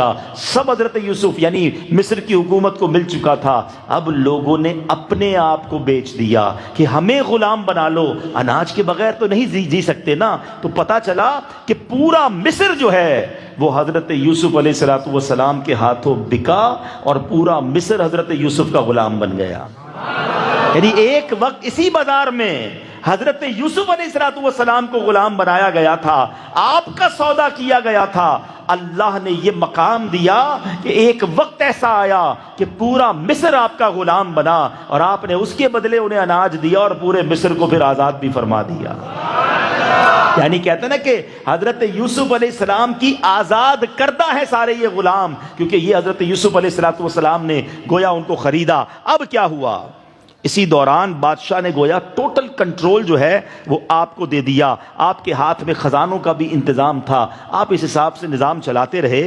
A: سب حضرت یوسف یعنی مصر کی حکومت کو مل چکا تھا۔ اب لوگوں نے اپنے آپ کو بیچ دیا کہ ہمیں غلام بنا لو، اناج کے بغیر تو نہیں جی سکتے نا۔ تو پتا چلا کہ پورا مصر جو ہے وہ حضرت یوسف علیہ السلام کے ہاتھوں بکا، اور پورا مصر حضرت یوسف کا غلام بن گیا۔ یعنی ایک وقت اسی بازار میں حضرت یوسف علیہ السلام کو غلام بنایا گیا تھا، آپ کا سودا کیا گیا تھا۔ اللہ نے یہ مقام دیا کہ ایک وقت ایسا آیا کہ پورا مصر آپ کا غلام بنا، اور آپ نے اس کے بدلے انہیں اناج دیا اور پورے مصر کو پھر آزاد بھی فرما دیا۔ یعنی کہتے ہیں نا کہ حضرت یوسف علیہ السلام کی آزاد کردہ ہے سارے یہ غلام، کیونکہ یہ حضرت یوسف علیہ السلام نے گویا ان کو خریدا۔ اب کیا ہوا؟ اسی دوران بادشاہ نے گویا ٹوٹل کنٹرول جو ہے وہ آپ کو دے دیا، آپ کے ہاتھ میں خزانوں کا بھی انتظام تھا، آپ اس حساب سے نظام چلاتے رہے۔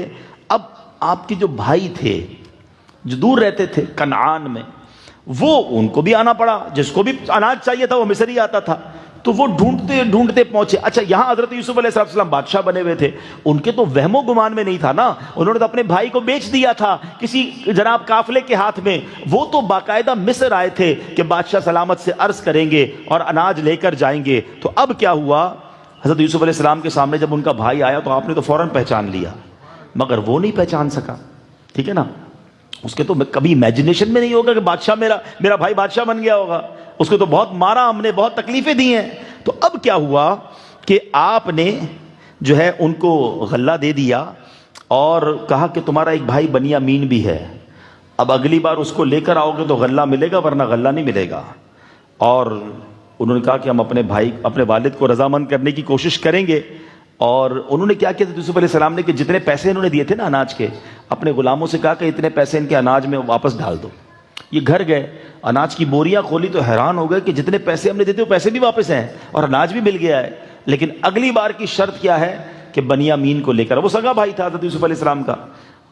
A: اب آپ کے جو بھائی تھے جو دور رہتے تھے کنعان میں، وہ ان کو بھی آنا پڑا، جس کو بھی اناج چاہیے تھا وہ مصر ہی آتا تھا، تو وہ ڈھونڈتے ڈھونڈتے پہنچے۔ اچھا، یہاں حضرت یوسف علیہ السلام بادشاہ بنے ہوئے تھے، ان کے تو وہم و گمان میں نہیں تھا نا، انہوں نے تو اپنے بھائی کو بیچ دیا تھا کسی جناب قافلے کے ہاتھ میں۔ وہ تو باقاعدہ مصر آئے تھے کہ بادشاہ سلامت سے عرض کریں گے اور اناج لے کر جائیں گے۔ تو اب کیا ہوا؟ حضرت یوسف علیہ السلام کے سامنے جب ان کا بھائی آیا تو آپ نے تو فوراً پہچان لیا، مگر وہ نہیں پہچان سکا، ٹھیک ہے نا، اس کے تو کبھی امیجنیشن میں نہیں ہوگا کہ بادشاہ میرا بھائی بادشاہ بن گیا ہوگا. اس کو تو بہت مارا ہم نے, بہت تکلیفیں دی ہیں. تو اب کیا ہوا کہ آپ نے جو ہے ان کو غلہ دے دیا اور کہا کہ تمہارا ایک بھائی بنیامین بھی ہے, اب اگلی بار اس کو لے کر آؤ گے تو غلہ ملے گا ورنہ غلہ نہیں ملے گا. اور انہوں نے کہا کہ ہم اپنے والد کو رضامند کرنے کی کوشش کریں گے. اور انہوں نے کیا کیا تھا یوسف علیہ السلام نے کہ جتنے پیسے انہوں نے دیے تھے نا اناج کے, اپنے غلاموں سے کہا کہ اتنے پیسے ان کے اناج میں واپس ڈال دو. یہ گھر گئے, اناج کی بوریاں کھولی تو حیران ہو گئے کہ جتنے پیسے ہم نے دیے تھے وہ پیسے بھی واپس ہیں اور اناج بھی مل گیا ہے. لیکن اگلی بار کی شرط کیا ہے کہ بنیامین کو لے کر, وہ سگا بھائی تھا حضرت یوسف علیہ السلام کا.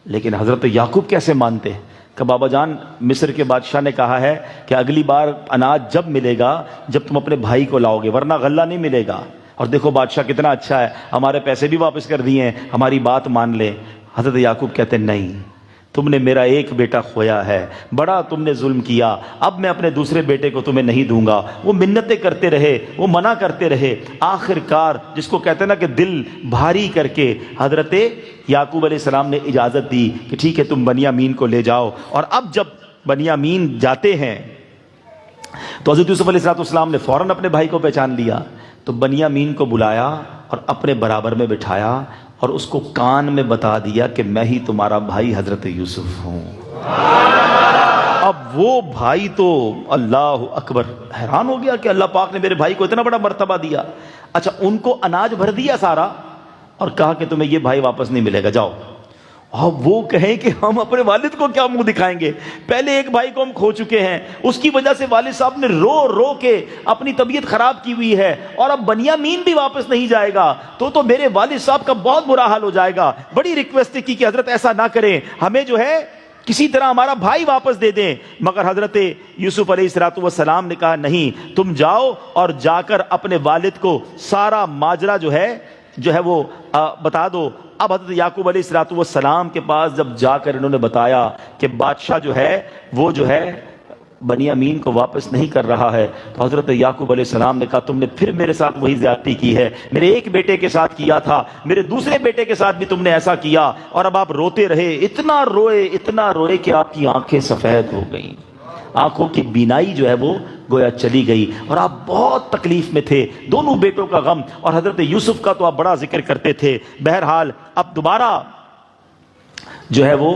A: لیکن حضرت یعقوب کیسے مانتے کہ بابا جان مصر کے بادشاہ نے کہا ہے کہ اگلی بار اناج جب ملے گا جب تم اپنے بھائی کو لاؤ گے ورنہ غلہ نہیں ملے گا. اور دیکھو بادشاہ کتنا اچھا ہے, ہمارے پیسے بھی واپس کر دیے ہیں, ہماری بات مان لے. حضرت یعقوب کہتے نہیں, تم نے میرا ایک بیٹا کھویا ہے, بڑا تم نے ظلم کیا, اب میں اپنے دوسرے بیٹے کو تمہیں نہیں دوں گا. وہ منتیں کرتے رہے, وہ منع کرتے رہے, آخر کار جس کو کہتے ہیں نا کہ دل بھاری کر کے حضرت یعقوب علیہ السلام نے اجازت دی کہ ٹھیک ہے تم بنیامین کو لے جاؤ. اور اب جب بنیامین جاتے ہیں تو حضرت یوسف علیہ السلام نے فوراً اپنے بھائی کو پہچان لیا, تو بنیامین کو بلایا اور اپنے برابر میں بٹھایا اور اس کو کان میں بتا دیا کہ میں ہی تمہارا بھائی حضرت یوسف ہوں. اب وہ بھائی تو اللہ اکبر حیران ہو گیا کہ اللہ پاک نے میرے بھائی کو اتنا بڑا مرتبہ دیا. اچھا, ان کو اناج بھر دیا سارا اور کہا کہ تمہیں یہ بھائی واپس نہیں ملے گا, جاؤ. اب وہ کہیں کہ ہم اپنے والد کو کیا منہ دکھائیں گے, پہلے ایک بھائی کو ہم کھو چکے ہیں, اس کی وجہ سے والد صاحب نے رو رو کے اپنی طبیعت خراب کی ہوئی ہے, اور اب بنیامین بھی واپس نہیں جائے گا تو میرے والد صاحب کا بہت برا حال ہو جائے گا. بڑی ریکویسٹ کی کہ حضرت ایسا نہ کریں, ہمیں جو ہے کسی طرح ہمارا بھائی واپس دے دیں. مگر حضرت یوسف علیہ السلام نے کہا نہیں, تم جاؤ اور جا کر اپنے والد کو سارا ماجرا جو ہے وہ بتا دو. اب حضرت یعقوب علیہ السلام کے پاس جب جا کر انہوں نے بتایا کہ بادشاہ جو ہے وہ جو ہے بنیامین کو واپس نہیں کر رہا ہے, تو حضرت یعقوب علیہ السلام نے کہا تم نے پھر میرے ساتھ وہی زیادتی کی ہے, میرے ایک بیٹے کے ساتھ کیا تھا, میرے دوسرے بیٹے کے ساتھ بھی تم نے ایسا کیا, اور اب آپ روتے رہے, اتنا روئے کہ آپ کی آنکھیں سفید ہو گئیں, آنکھوں کی بینائی جو ہے وہ گویا چلی گئی, اور آپ بہت تکلیف میں تھے. دونوں بیٹوں کا غم, اور حضرت یوسف کا تو آپ بڑا ذکر کرتے تھے. بہرحال اب دوبارہ جو ہے وہ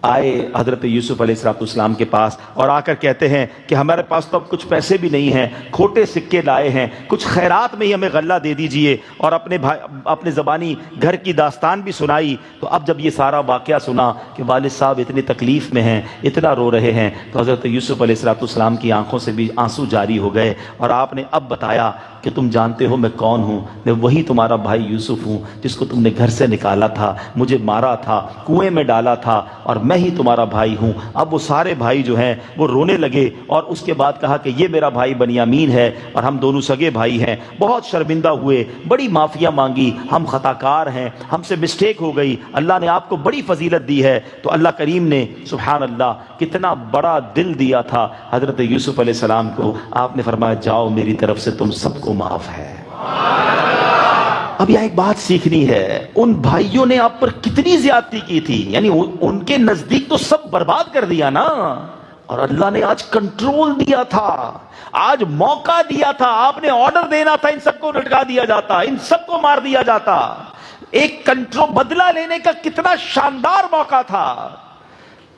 A: آئے حضرت یوسف علیہ السلام کے پاس اور آ کر کہتے ہیں کہ ہمارے پاس تو اب کچھ پیسے بھی نہیں ہیں, کھوٹے سکے لائے ہیں, کچھ خیرات میں ہی ہمیں غلہ دے دیجئے. اور اپنے زبانی گھر کی داستان بھی سنائی. تو اب جب یہ سارا واقعہ سنا کہ والد صاحب اتنی تکلیف میں ہیں, اتنا رو رہے ہیں, تو حضرت یوسف علیہ السلام کی آنکھوں سے بھی آنسو جاری ہو گئے, اور آپ نے اب بتایا کہ تم جانتے ہو میں کون ہوں, میں وہی تمہارا بھائی یوسف ہوں جس کو تم نے گھر سے نکالا تھا, مجھے مارا تھا, کنویں میں ڈالا تھا, اور میں ہی تمہارا بھائی ہوں. اب وہ سارے بھائی جو ہیں وہ رونے لگے, اور اس کے بعد کہا کہ یہ میرا بھائی بنیامین ہے اور ہم دونوں سگے بھائی ہیں. بہت شرمندہ ہوئے, بڑی معافیا مانگی, ہم خطا کار ہیں, ہم سے مسٹیک ہو گئی, اللہ نے آپ کو بڑی فضیلت دی ہے. تو اللہ کریم نے سبحان اللہ کتنا بڑا دل دیا تھا حضرت یوسف علیہ السلام کو. آپ نے فرمایا جاؤ میری طرف سے تم سب کو معاف ہے. اب یہاں ایک بات سیکھنی ہے, ان بھائیوں نے آپ پر کتنی زیادتی کی تھی, یعنی ان کے نزدیک تو سب برباد کر دیا نا, اور اللہ نے آج کنٹرول دیا تھا, آج موقع دیا تھا. آپ نے آرڈر دینا تھا ان سب کو لٹکا دیا جاتا, ان سب کو مار دیا جاتا. ایک کنٹرول بدلہ لینے کا کتنا شاندار موقع تھا.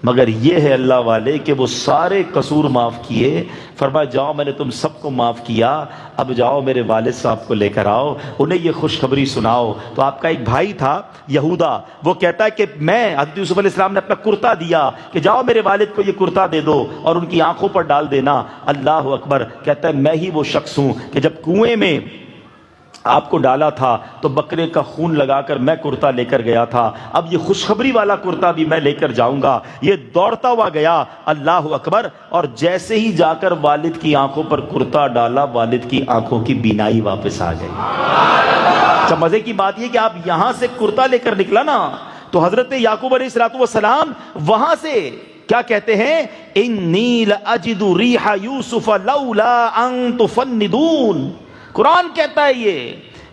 A: مگر یہ ہے اللہ والے کہ وہ سارے قصور معاف کیے. فرمایا جاؤ میں نے تم سب کو معاف کیا, اب جاؤ میرے والد صاحب کو لے کر آؤ, انہیں یہ خوشخبری سناؤ. تو آپ کا ایک بھائی تھا یہودا, وہ کہتا ہے کہ میں حضرت یوسف علیہ السلام نے اپنا کرتا دیا کہ جاؤ میرے والد کو یہ کرتا دے دو اور ان کی آنکھوں پر ڈال دینا. اللہ اکبر, کہتا ہے میں ہی وہ شخص ہوں کہ جب کنویں میں آپ کو ڈالا تھا تو بکرے کا خون لگا کر میں کرتا لے کر گیا تھا, اب یہ خوشخبری والا کرتا بھی میں لے کر جاؤں گا. یہ دوڑتا ہوا گیا, اللہ اکبر, اور جیسے ہی جا کر والد کی آنکھوں پر کرتا ڈالا, والد کی آنکھوں کی بینائی واپس آ گئی. اچھا مزے کی بات یہ کہ آپ یہاں سے کرتا لے کر نکلا نا, تو حضرت یعقوب علیہ السلام وہاں سے کیا کہتے ہیں, انی لاجد ریح یوسف لولا ان تفندون. قرآن کہتا ہے یہ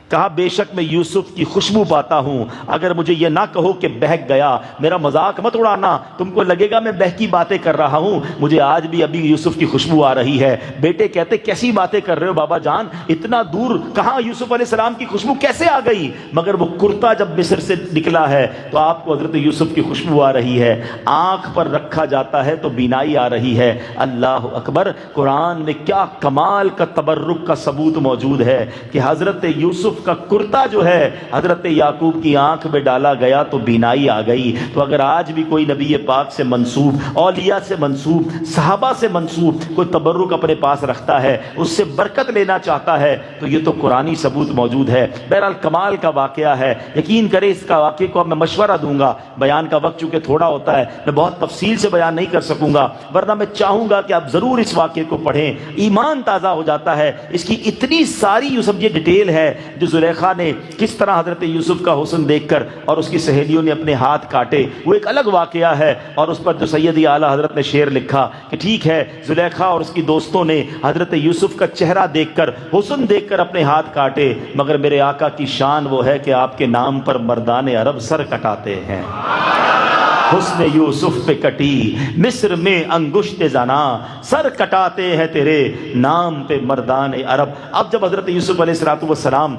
A: کہا بے شک میں یوسف کی خوشبو پاتا ہوں، اگر مجھے یہ نہ کہو کہ بہک گیا، میرا مذاق مت اڑانا، تم کو لگے گا میں بہکی باتیں کر رہا ہوں، مجھے آج بھی ابھی یوسف کی خوشبو آ رہی ہے۔ بیٹے کہتے کیسی باتیں کر رہے ہو بابا جان، اتنا دور کہاں یوسف علیہ السلام کی خوشبو کیسے آ گئی؟ مگر وہ کرتا جب مصر سے نکلا ہے تو آپ کو حضرت یوسف کی خوشبو آ رہی ہے، آنکھ پر رکھا جاتا ہے تو بینائی آ رہی ہے۔ اللہ اکبر! قرآن میں کیا کمال کا تبرک کا ثبوت موجود ہے کہ حضرت یوسف کا کرتا جو ہے حضرت یعقوب کی آنکھ میں ڈالا گیا تو بینائی آ گئی۔ تو اگر آج بھی کوئی نبی پاک سے منسوب، اولیاء سے منسوب، صحابہ سے منسوب کوئی تبرک اپنے پاس رکھتا ہے، اس سے برکت لینا چاہتا ہے، تو یہ تو قرآنی ثبوت موجود ہے۔ بہرحال کمال کا واقعہ ہے، یقین کرے اس کا واقعے کو اب میں مشورہ دوں گا، بیان کا وقت چونکہ تھوڑا ہوتا ہے میں بہت تفصیل سے بیان نہیں کر سکوں گا، ورنہ میں چاہوں گا کہ آپ ضرور اس واقعے کو پڑھیں، ایمان تازہ ہو جاتا ہے۔ اس کی اتنی ساری یوں سمجھے ڈیٹیل ہے، جو زلیخا نے کس طرح حضرت یوسف کا حسن دیکھ کر اور اس کی سہیلیوں نے اپنے ہاتھ کاٹے، وہ ایک الگ واقعہ ہے۔ اور اس پر جو سیدی اعلیٰ حضرت نے شعر لکھا کہ ٹھیک ہے زلیخا اور اس کی دوستوں نے حضرت یوسف کا چہرہ دیکھ کر، حسن دیکھ کر اپنے ہاتھ کاٹے، مگر میرے آقا کی شان وہ ہے کہ آپ کے نام پر مردان عرب سر کٹاتے ہیں۔ حسن یوسف پہ کٹی مصر میں انگشت زنا، سر کٹاتے ہیں تیرے نام پہ مردان عرب۔ اب جب حضرت یوسف علیہ السلام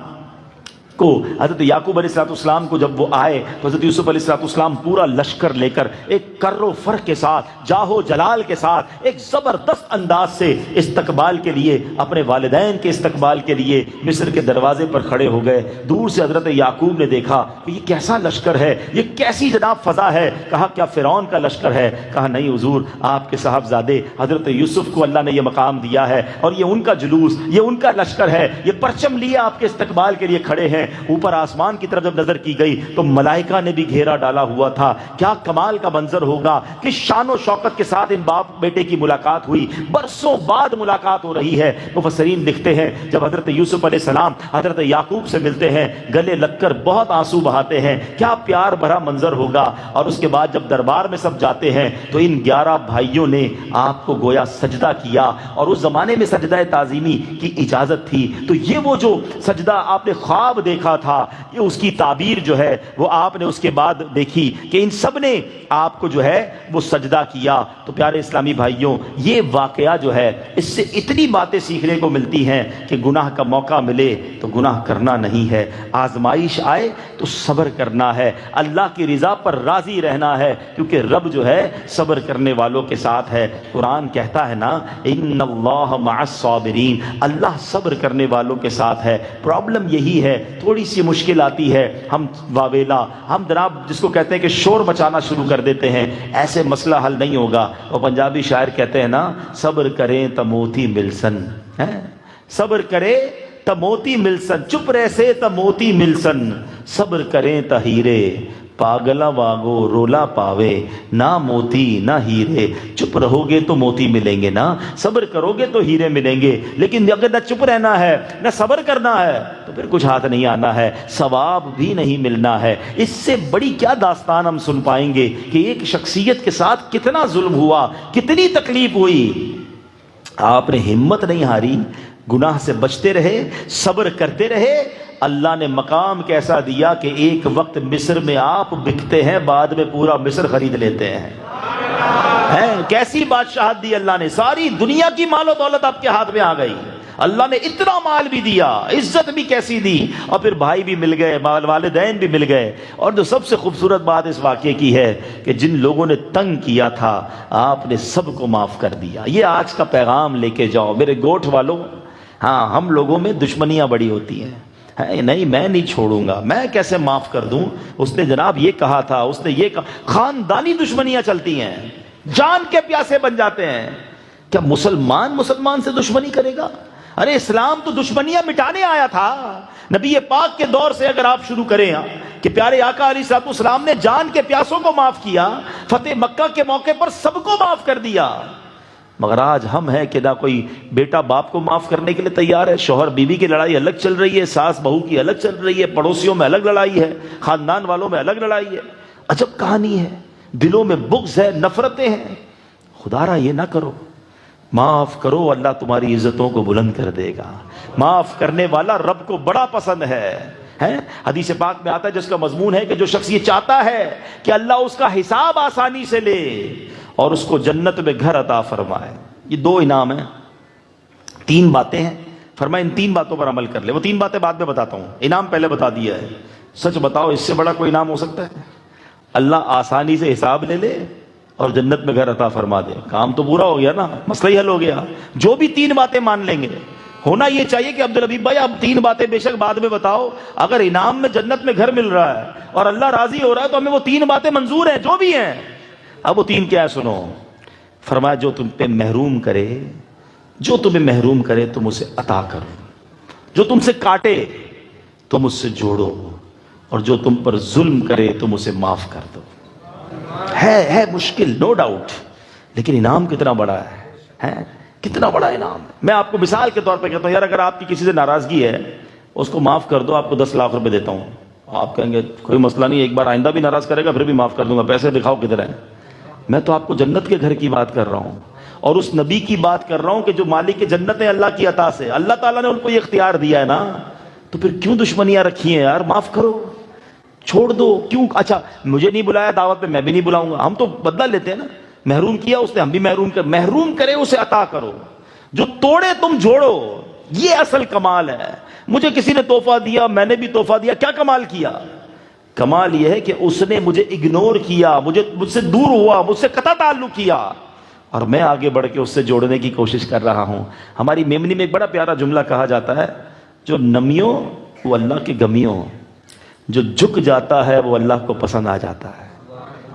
A: کو، حضرت یعقوب علیہ السلام کو جب وہ آئے تو حضرت یوسف علیہ السلام پورا لشکر لے کر ایک کر و فر کے ساتھ، جاہو جلال کے ساتھ، ایک زبردست انداز سے استقبال کے لیے، اپنے والدین کے استقبال کے لیے مصر کے دروازے پر کھڑے ہو گئے۔ دور سے حضرت یعقوب نے دیکھا کہ یہ کیسا لشکر ہے، یہ کیسی جناب فضا ہے۔ کہا کیا فرعون کا لشکر ہے؟ کہا نہیں حضور، آپ کے صاحبزادے حضرت یوسف کو اللہ نے یہ مقام دیا ہے، اور یہ ان کا جلوس، یہ ان کا لشکر ہے، یہ پرچم لیے آپ کے استقبال کے لیے کھڑے ہیں۔ اوپر آسمان کی طرف جب نظر کی گئی تو ملائکہ نے بھی گھیرا ڈالا ہوا تھا۔ کیا کمال کا منظر ہوگا کہ شان و شوکت کے ساتھ ان باپ بیٹے کی ملاقات ہوئی، برسوں بعد ملاقات ہو رہی ہے۔ مفسرین لکھتے ہیں جب حضرت یوسف علیہ السلام حضرت یعقوب سے ملتے ہیں، گلے لگ کر بہت آنسو بہاتے ہیں، کیا پیار بھرا منظر ہوگا۔ اور اس کے بعد جب دربار میں سب جاتے ہیں تو ان 11 بھائیوں نے آپ کو گویا سجدہ کیا، اور اس زمانے میں سجدہ تعظیمی کی اجازت تھی، تو یہ وہ جو سجدہ آپ نے خواب دیکھا تھا، یہ اس کی تعبیر جو ہے وہ آپ نے اس کے بعد دیکھی کہ ان سب نے آپ کو جو ہے وہ سجدہ کیا۔ تو پیارے اسلامی بھائیوں، یہ واقعہ جو ہے اس سے اتنی باتیں سیکھنے کو ملتی ہیں کہ گناہ کا موقع ملے تو گناہ کرنا نہیں ہے، آزمائش آئے تو صبر کرنا ہے، اللہ کی رضا پر راضی رہنا ہے، کیونکہ رب جو ہے صبر کرنے والوں کے ساتھ ہے۔ قرآن کہتا ہے نا ان اللہ مع الصابرین، اللہ صبر کرنے والوں کے ساتھ ہے۔ پرابلم یہی ہے، تھوڑی سی مشکل آتی ہے، ہم واویلا، ہم جناب جس کو کہتے ہیں کہ شور مچانا شروع کر دیتے ہیں، ایسے مسئلہ حل نہیں ہوگا۔ وہ پنجابی شاعر کہتے ہیں نا صبر کریں تو موتی ملسن، صبر کرے تو موتی ملسن، چپ رہے تو موتی ملسن، صبر کریں تو ہیرے پاگلا واگو رولا پاوے، نہ موتی نہ ہیرے۔ چپ رہو گے تو موتی ملیں گے نا، صبر کرو گے تو ہیرے ملیں گے، لیکن اگر نہ چپ رہنا ہے نہ صبر کرنا ہے تو پھر کچھ ہاتھ نہیں آنا ہے، ثواب بھی نہیں ملنا ہے۔ اس سے بڑی کیا داستان ہم سن پائیں گے کہ ایک شخصیت کے ساتھ کتنا ظلم ہوا، کتنی تکلیف ہوئی، آپ نے ہمت نہیں ہاری، گناہ سے بچتے رہے، صبر کرتے رہے۔ اللہ نے مقام کیسا دیا کہ ایک وقت مصر میں آپ بکتے ہیں، بعد میں پورا مصر خرید لیتے ہیں۔ کیسی بادشاہت دی اللہ نے، ساری دنیا کی مال و دولت آپ کے ہاتھ میں آ گئی، اللہ نے اتنا مال بھی دیا، عزت بھی کیسی دی، اور پھر بھائی بھی مل گئے، والدین بھی مل گئے۔ اور جو سب سے خوبصورت بات اس واقعے کی ہے کہ جن لوگوں نے تنگ کیا تھا آپ نے سب کو معاف کر دیا۔ یہ آج کا پیغام لے کے جاؤ میرے گوٹھ والوں۔ ہاں ہم لوگوں میں دشمنیاں بڑی ہوتی ہیں، نہیں میں نہیں چھوڑوں گا، میں کیسے معاف کر دوں، اس نے جناب یہ کہا تھا، اس نے یہ کہا، خاندانی دشمنیاں چلتی ہیں، جان کے پیاسے بن جاتے ہیں۔ کیا مسلمان سے دشمنی کرے گا؟ ارے اسلام تو دشمنیاں مٹانے آیا تھا۔ نبی پاک کے دور سے اگر آپ شروع کریں کہ پیارے آقا علیہ الصلوۃ والسلام نے جان کے پیاسوں کو معاف کیا، فتح مکہ کے موقع پر سب کو معاف کر دیا، مگر آج ہم ہیں کہ نہ کوئی بیٹا باپ کو معاف کرنے کے لیے تیار ہے، شوہر بیوی کی لڑائی الگ چل رہی ہے، ساس بہو کی الگ چل رہی ہے، پڑوسیوں میں الگ لڑائی ہے، خاندان والوں میں الگ لڑائی ہے۔ عجب کہانی ہے، دلوں میں بغض ہے، نفرتیں ہیں۔ خدا را یہ نہ کرو، معاف کرو، اللہ تمہاری عزتوں کو بلند کر دے گا۔ معاف کرنے والا رب کو بڑا پسند ہے۔ حدیث پاک میں آتا ہے جس کا مضمون ہے کہ جو شخص یہ چاہتا ہے کہ اللہ اس کا حساب آسانی سے لے اور اس کو جنت میں گھر عطا فرمائے۔ یہ دو انعام ہیں، تین باتیں ہیں، فرمایا ان تین باتوں پر عمل کر لے۔ وہ تین باتیں بعد میں بتاتا ہوں، انعام پہلے بتا دیا ہے۔ سچ بتاؤ اس سے بڑا کوئی انعام ہو سکتا ہے؟ اللہ آسانی سے حساب لے لے اور جنت میں گھر عطا فرما دے، کام تو پورا ہو گیا نا، مسئلہ ہی حل ہو گیا۔ جو بھی تین باتیں مان لیں گے، ہونا یہ چاہیے کہ عبدالحبیب بھائی اب تین باتیں بے شک بعد میں بتاؤ، اگر انعام میں جنت میں گھر مل رہا ہے اور اللہ راضی ہو رہا ہے تو ہمیں وہ تین باتیں منظور ہیں جو بھی ہیں۔ اب وہ تین کیا ہے سنو۔ فرمایا جو تم پہ محروم کرے، جو تمہیں محروم کرے تم اسے عطا کرو، جو تم سے کاٹے تم اس سے جوڑو، اور جو تم پر ظلم کرے تم اسے معاف کر دو۔ ہے مشکل نو ڈاؤٹ، لیکن انعام کتنا بڑا ہے، کتنا بڑا انعام ہے۔ میں آپ کو مثال کے طور پہ کہتا ہوں، یار اگر آپ کی کسی سے ناراضگی ہے اس کو معاف کر دو، آپ کو 10 لاکھ روپے دیتا ہوں۔ آپ کہیں گے کوئی مسئلہ نہیں، ایک بار آئندہ بھی ناراض کرے گا پھر بھی معاف کر دوں گا، پیسے دکھاؤ کدھر ہیں۔ میں تو آپ کو جنت کے گھر کی بات کر رہا ہوں، اور اس نبی کی بات کر رہا ہوں کہ جو مالک جنت ہے اللہ کی عطا سے، اللہ تعالیٰ نے ان کو یہ اختیار دیا ہے نا، تو پھر کیوں دشمنیاں رکھی ہیں یار؟ معاف کرو، چھوڑ دو۔ کیوں؟ اچھا مجھے نہیں بلایا دعوت پہ، میں بھی نہیں بلاؤں گا، ہم تو بدلہ لیتے ہیں نا، محروم کیا اس نے، ہم بھی محروم کرے اسے عطا کرو، جو توڑے تم جوڑو، یہ اصل کمال ہے۔ مجھے کسی نے تحفہ دیا، میں نے بھی تحفہ دیا، کیا کمال کیا؟ کمال یہ ہے کہ اس نے مجھے اگنور کیا، مجھ سے دور ہوا، مجھ سے قطع تعلق کیا، اور میں آگے بڑھ کے اس سے جوڑنے کی کوشش کر رہا ہوں۔ ہماری میمنی میں ایک بڑا پیارا جملہ کہا جاتا ہے، جو نمیوں وہ اللہ کے گمیوں، جو جھک جاتا ہے وہ اللہ کو پسند آ جاتا ہے۔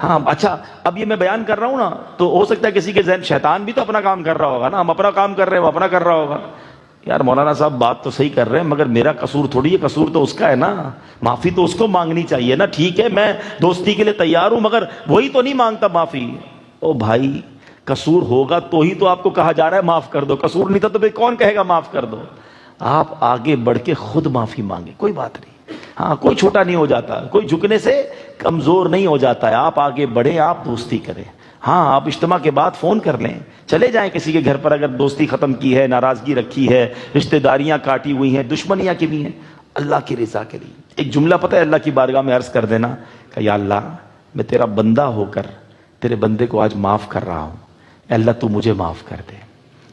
A: ہاں اچھا، اب یہ میں بیان کر رہا ہوں نا، تو ہو سکتا ہے کسی کے ذہن شیطان بھی تو اپنا کام کر رہا ہوگا نا، ہم اپنا کام کر رہے ہیں وہ اپنا کر رہا ہوگا، یار مولانا صاحب بات تو صحیح کر رہے ہیں مگر میرا قصور تھوڑی ہے، قصور تو اس کا ہے نا، معافی تو اس کو مانگنی چاہیے نا۔ ٹھیک ہے میں دوستی کے لیے تیار ہوں مگر وہی تو نہیں مانگتا معافی۔ او بھائی قصور ہوگا تو ہی تو آپ کو کہا جا رہا ہے معاف کر دو، قصور نہیں تھا تو پھر کون کہے گا معاف کر دو؟ آپ آگے بڑھ کے خود معافی مانگے، کوئی بات نہیں۔ ہاں کوئی چھوٹا نہیں ہو جاتا، کوئی جھکنے سے کمزور نہیں ہو جاتا ہے، آپ آگے بڑھیں، آپ دوستی کریں۔ ہاں آپ اجتماع کے بعد فون کر لیں، چلے جائیں کسی کے گھر پر، اگر دوستی ختم کی ہے، ناراضگی رکھی ہے، رشتہ داریاں کاٹی ہوئی ہیں، دشمنیاں کی بھی ہیں، اللہ کی رضا کے لیے ایک جملہ پتہ ہے اللہ کی بارگاہ میں عرض کر دینا کہ یا اللہ میں تیرا بندہ ہو کر تیرے بندے کو آج معاف کر رہا ہوں، اے اللہ تو مجھے معاف کر دے۔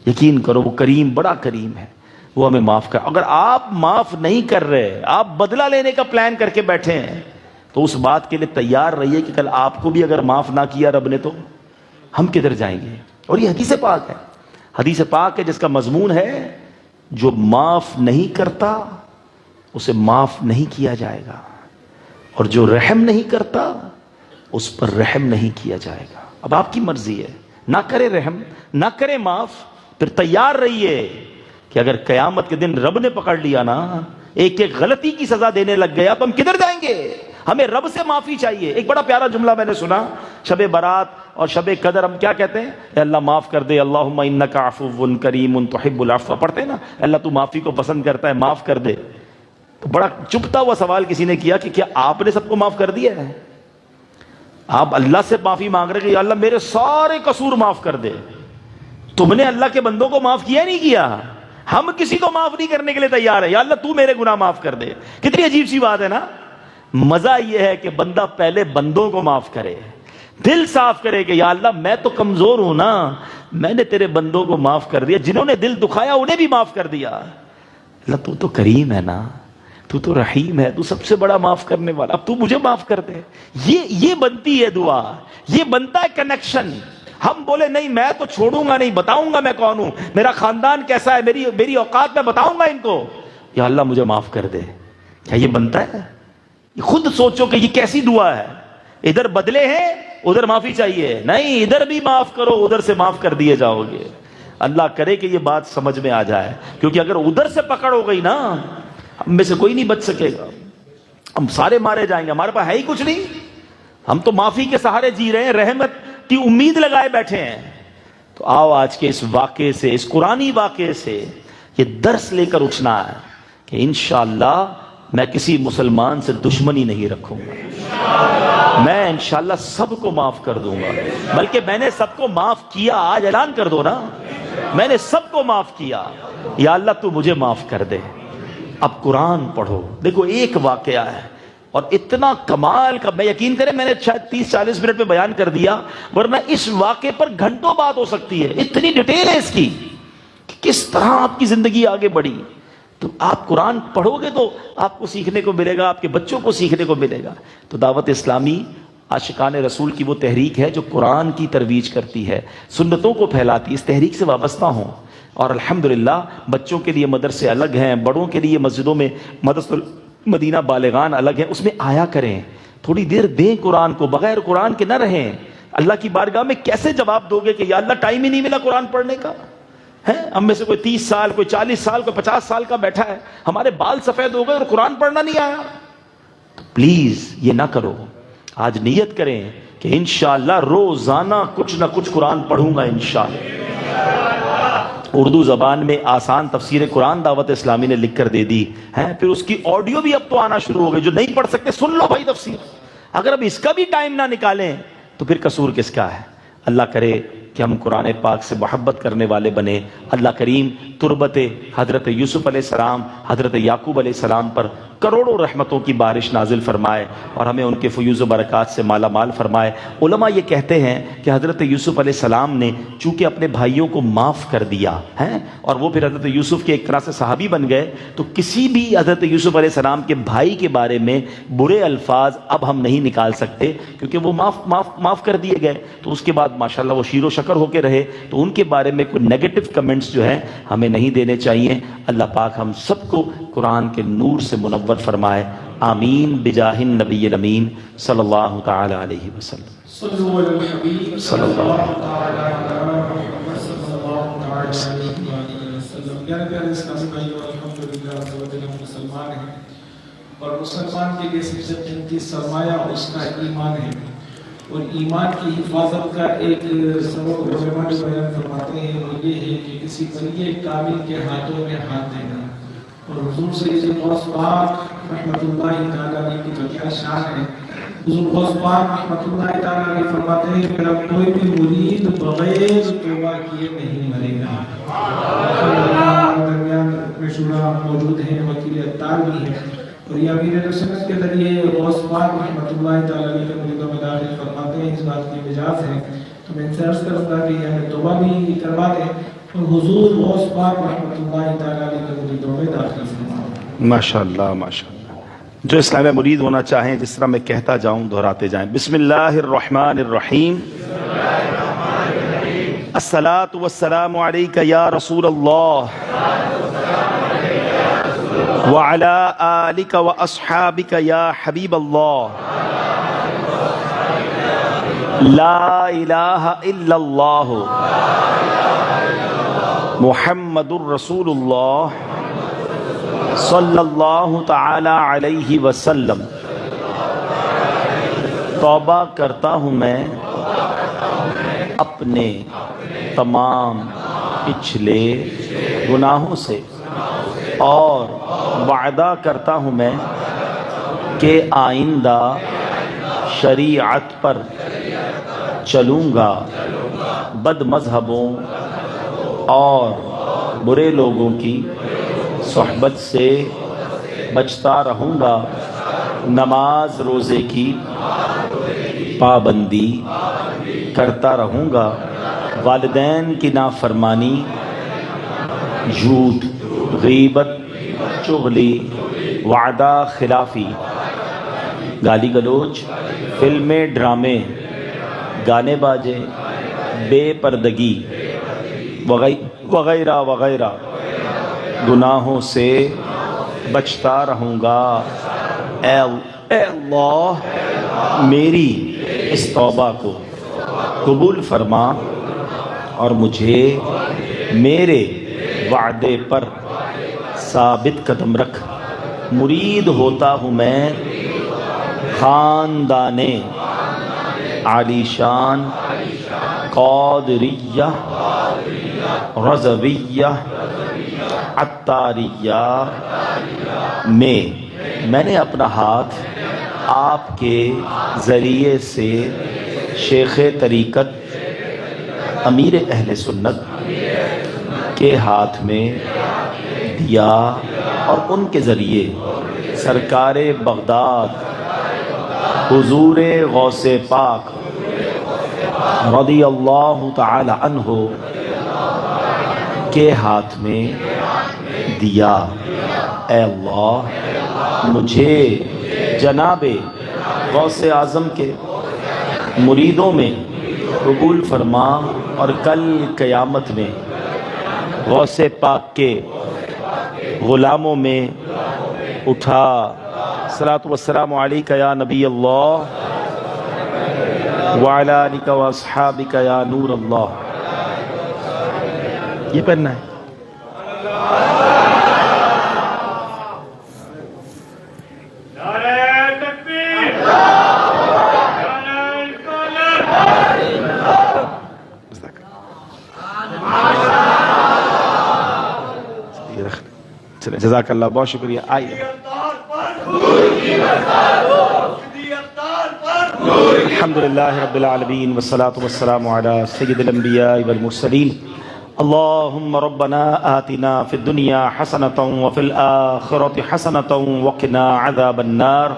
A: یقین کرو وہ کریم بڑا کریم ہے، وہ ہمیں معاف کر۔ اگر آپ معاف نہیں کر رہے، آپ بدلہ لینے کا پلان کر کے بیٹھے ہیں، تو اس بات کے لیے تیار رہیے کہ کل آپ کو بھی اگر معاف نہ کیا رب نے تو ہم کدھر جائیں گے۔ اور یہ حدیث پاک ہے، حدیث پاک ہے جس کا مضمون ہے جو معاف نہیں کرتا اسے معاف نہیں کیا جائے گا، اور جو رحم نہیں کرتا اس پر رحم نہیں کیا جائے گا۔ اب آپ کی مرضی ہے، نہ کرے رحم نہ کرے معاف، پھر تیار رہیے کہ اگر قیامت کے دن رب نے پکڑ لیا نا، ایک ایک غلطی کی سزا دینے لگ گیا تو ہم کدھر جائیں گے؟ ہمیں رب سے معافی چاہیے۔ ایک بڑا پیارا جملہ میں نے سنا، شب برات اور شب قدر ہم کیا کہتے ہیں؟ اے اللہ معاف کر دے، اللہم انک عفو کریم تحب العفو، پڑھتے ہیں نا، اللہ تو معافی کو پسند کرتا ہے، معاف کر دے۔ تو بڑا چپتا ہوا سوال کسی نے کیا کہ کیا آپ نے سب کو معاف کر دیا ہے؟ آپ اللہ سے معافی مانگ رہے کہ یا اللہ میرے سارے قصور معاف کر دے، تم نے اللہ کے بندوں کو معاف کیا نہیں کیا؟ ہم کسی کو معاف نہیں کرنے کے لیے تیار ہے، یا اللہ تو میرے گناہ معاف کر دے۔ کتنی عجیب سی بات ہے نا۔ مزہ یہ ہے کہ بندہ پہلے بندوں کو معاف کرے، دل صاف کرے کہ یا اللہ میں تو کمزور ہوں نا، میں نے تیرے بندوں کو معاف کر دیا، جنہوں نے دل دکھایا انہیں بھی معاف کر دیا۔ اللہ تو تو کریم ہے نا، تو تو رحیم ہے، تو سب سے بڑا معاف کرنے والا، اب تو مجھے معاف کر دے۔ یہ بنتی ہے دعا، یہ بنتا ہے کنیکشن۔ ہم بولے نہیں میں تو چھوڑوں گا نہیں، بتاؤں گا میں کون ہوں، میرا خاندان کیسا ہے، میری اوقات میں بتاؤں گا ان کو، یا اللہ مجھے معاف کر دے۔ کیا یہ بنتا ہے؟ خود سوچو کہ یہ کیسی دعا ہے۔ ادھر بدلے ہیں ادھر معافی چاہیے، نہیں ادھر بھی معاف کرو ادھر سے معاف کر دیے جاؤ گے۔ اللہ کرے کہ یہ بات سمجھ میں آ جائے، کیونکہ اگر ادھر سے پکڑ ہو گئی نا، ہم میں سے کوئی نہیں بچ سکے گا، ہم سارے مارے جائیں گے، ہمارے پاس ہے ہی کچھ نہیں، ہم تو معافی کے سہارے جی رہے ہیں، رحمت کی امید لگائے بیٹھے ہیں۔ تو آؤ آج کے اس واقعے سے، اس قرآنی واقعے سے یہ درس لے کر اٹھنا ہے کہ انشاءاللہ میں کسی مسلمان سے دشمنی نہیں رکھوں گا، میں انشاءاللہ سب کو معاف کر دوں گا، بلکہ میں نے سب کو معاف کیا، آج اعلان کر دو نا، میں نے سب کو معاف کیا، یا اللہ تو مجھے معاف کر دے۔ اب قرآن پڑھو، دیکھو ایک واقعہ ہے اور اتنا کمال کا، میں یقین کریں میں نے شاید 30-40 منٹ میں بیان کر دیا، ورنہ اس واقعے پر گھنٹوں بات ہو سکتی ہے، اتنی ڈیٹیل ہے اس کی کہ کس طرح آپ کی زندگی آگے بڑھی۔ تو آپ قرآن پڑھو گے تو آپ کو سیکھنے کو ملے گا، آپ کے بچوں کو سیکھنے کو ملے گا۔ تو دعوت اسلامی عاشقان رسول کی وہ تحریک ہے جو قرآن کی ترویج کرتی ہے، سنتوں کو پھیلاتی ہے۔ اس تحریک سے وابستہ ہوں، اور الحمدللہ بچوں کے لیے مدرسے الگ ہیں، بڑوں کے لیے مسجدوں میں مدرسۃ مدینہ بالغان الگ ہیں، اس میں آیا کریں، تھوڑی دیر دیں قرآن کو، بغیر قرآن کے نہ رہیں۔ اللہ کی بارگاہ میں کیسے جواب دو گے کہ یا اللہ ٹائم ہی نہیں ملا قرآن پڑھنے کا؟ ہے ہم میں سے کوئی 30 سال، کوئی 40 سال، کوئی 50 سال کا بیٹھا ہے، ہمارے بال سفید ہو گئے اور قرآن پڑھنا نہیں آیا۔ تو پلیز یہ نہ کرو، آج نیت کریں کہ انشاءاللہ روزانہ کچھ نہ کچھ قرآن پڑھوں گا انشاءاللہ۔ اردو زبان میں آسان تفسیر قرآن دعوت اسلامی نے لکھ کر دے دی ہے، پھر اس کی آڈیو بھی اب تو آنا شروع ہو گئی، جو نہیں پڑھ سکتے سن لو بھائی تفسیر۔ اگر اب اس کا بھی ٹائم نہ نکالیں تو پھر قصور کس کا ہے؟ اللہ کرے کہ ہم قرآن پاک سے محبت کرنے والے بنے۔ اللہ کریم تربت حضرت یوسف علیہ السلام، حضرت یعقوب علیہ السلام پر کروڑوں رحمتوں کی بارش نازل فرمائے اور ہمیں ان کے فیوز و برکات سے مالا مال فرمائے۔ علماء یہ کہتے ہیں کہ حضرت یوسف علیہ السلام نے چونکہ اپنے بھائیوں کو معاف کر دیا ہے اور وہ پھر حضرت یوسف کے ایک طرح سے صحابی بن گئے، تو کسی بھی حضرت یوسف علیہ السلام کے بھائی کے بارے میں برے الفاظ اب ہم نہیں نکال سکتے، کیونکہ وہ معاف کر دیے گئے۔ تو اس کے بعد ماشاءاللہ وہ شیر و شکر ہو کے رہے، تو ان کے بارے میں کوئی نیگیٹو کمنٹس جو ہیں ہمیں نہیں دینے چاہیے۔ اللہ پاک ہم سب کو قرآن کے نور سے منور فرمائے، آمین بجاہ النبی الامین صلی اللہ تعالی علیہ وسلم۔
B: صلو علی الحبیب صلی اللہ تعالی علی محمد صلی اللہ تعالی علیہ وسلم۔ پیارے پیارے اسلامی بھائیو، الحمدللہ ہم مسلمان ہیں، اور مسلمان کے لیے سب سے قیمتی سرمایہ اس کا ایمان ہے، اور ایمان کی حفاظت کا ایک سبب علماء جو بیان فرماتے ہیں وہ یہ ہے کہ کسی ولی کامل کے ہاتھوں میں ہاتھ دینا۔ اور حضور سید غوث پاک رحمۃ اللہ تعالیٰ علیہ کی جو کیا شان ہے، حضور غوث پاک رحمۃ اللہ تعالیٰ علیہ فرماتے ہیں کہ میرا کوئی بھی مرید بغیر توبہ کیے نہیں مرے گا۔ درمیان میں شورا موجود ہیں، وکیل عطار بھی ہیں، اور یہ امیر سنت کے ذریعے غوث پاک رحمۃ اللہ تعالیٰ علیہ کے مریدوں میں داخل فرماتے ہیں، اس بات کی مجاز ہے۔ تو میں ان سے عرض کروں گا کہ ہمیں توبہ بھی کروا دیں اور حضور غوث پاک رحمۃ اللہ تعالیٰ علیہ کے مریدوں میں داخل فرمائیں۔
A: ماشاءاللہ ماشاءاللہ۔ جو اسلام میں مرید ہونا چاہیں، جس طرح میں کہتا جاؤں دہراتے جائیں۔ بسم اللہ الرحمن الرحیم، الصلاۃ والسلام علیک یا رسول اللہ وعلی آلک واصحابک یا حبیب اللہ، لا الہ الا اللہ محمد الرسول اللہ صلی اللہ تعالی علیہ وسلم۔ توبہ کرتا ہوں میں اپنے تمام پچھلے گناہوں سے، اور وعدہ کرتا ہوں میں کہ آئندہ شریعت پر چلوں گا، بد مذہبوں اور برے لوگوں کی صحبت سے بچتا رہوں گا، نماز روزے کی پابندی کرتا رہوں گا، والدین کی نافرمانی، جھوٹ، غیبت، چغلی، وعدہ خلافی، گالی گلوچ، فلمیں، ڈرامے، گانے باجے، بے پردگی وغیرہ وغیرہ گناہوں سے بچتا رہوں گا۔ اے اللہ میری اس توبہ کو قبول فرما اور مجھے میرے وعدے پر ثابت قدم رکھ۔ مرید ہوتا ہوں میں خاندان عالی شان قادریہ، رضویہ، عطاریہ میں نے اپنا ہاتھ آپ کے ذریعے سے شیخ طریقت، امیر اہل سنت کے ہاتھ میں دیا اور ان کے ذریعے سرکار بغداد حضور غوث پاک رضی اللہ تعالی عنہ کے ہاتھ میں دیا۔ اے اللہ مجھے جناب غوث اعظم کے مریدوں میں قبول فرما اور کل قیامت میں غوث پاک کے غلاموں میں اٹھا۔ صلاۃ والسلام علیک یا نبی اللہ وعلی آلک واصحابک یا نور اللہ۔ یہ پڑھنا ہے۔ چلیں جزاک اللہ، بہت شکریہ۔ آئیے الحمدللہ رب العالمین والصلاة والسلام علی سید الانبیاء والمرسلین۔ اللہم ربنا آتنا فی الدنیا حسنۃ وفی الآخرۃ حسنۃ وقنا عذاب النار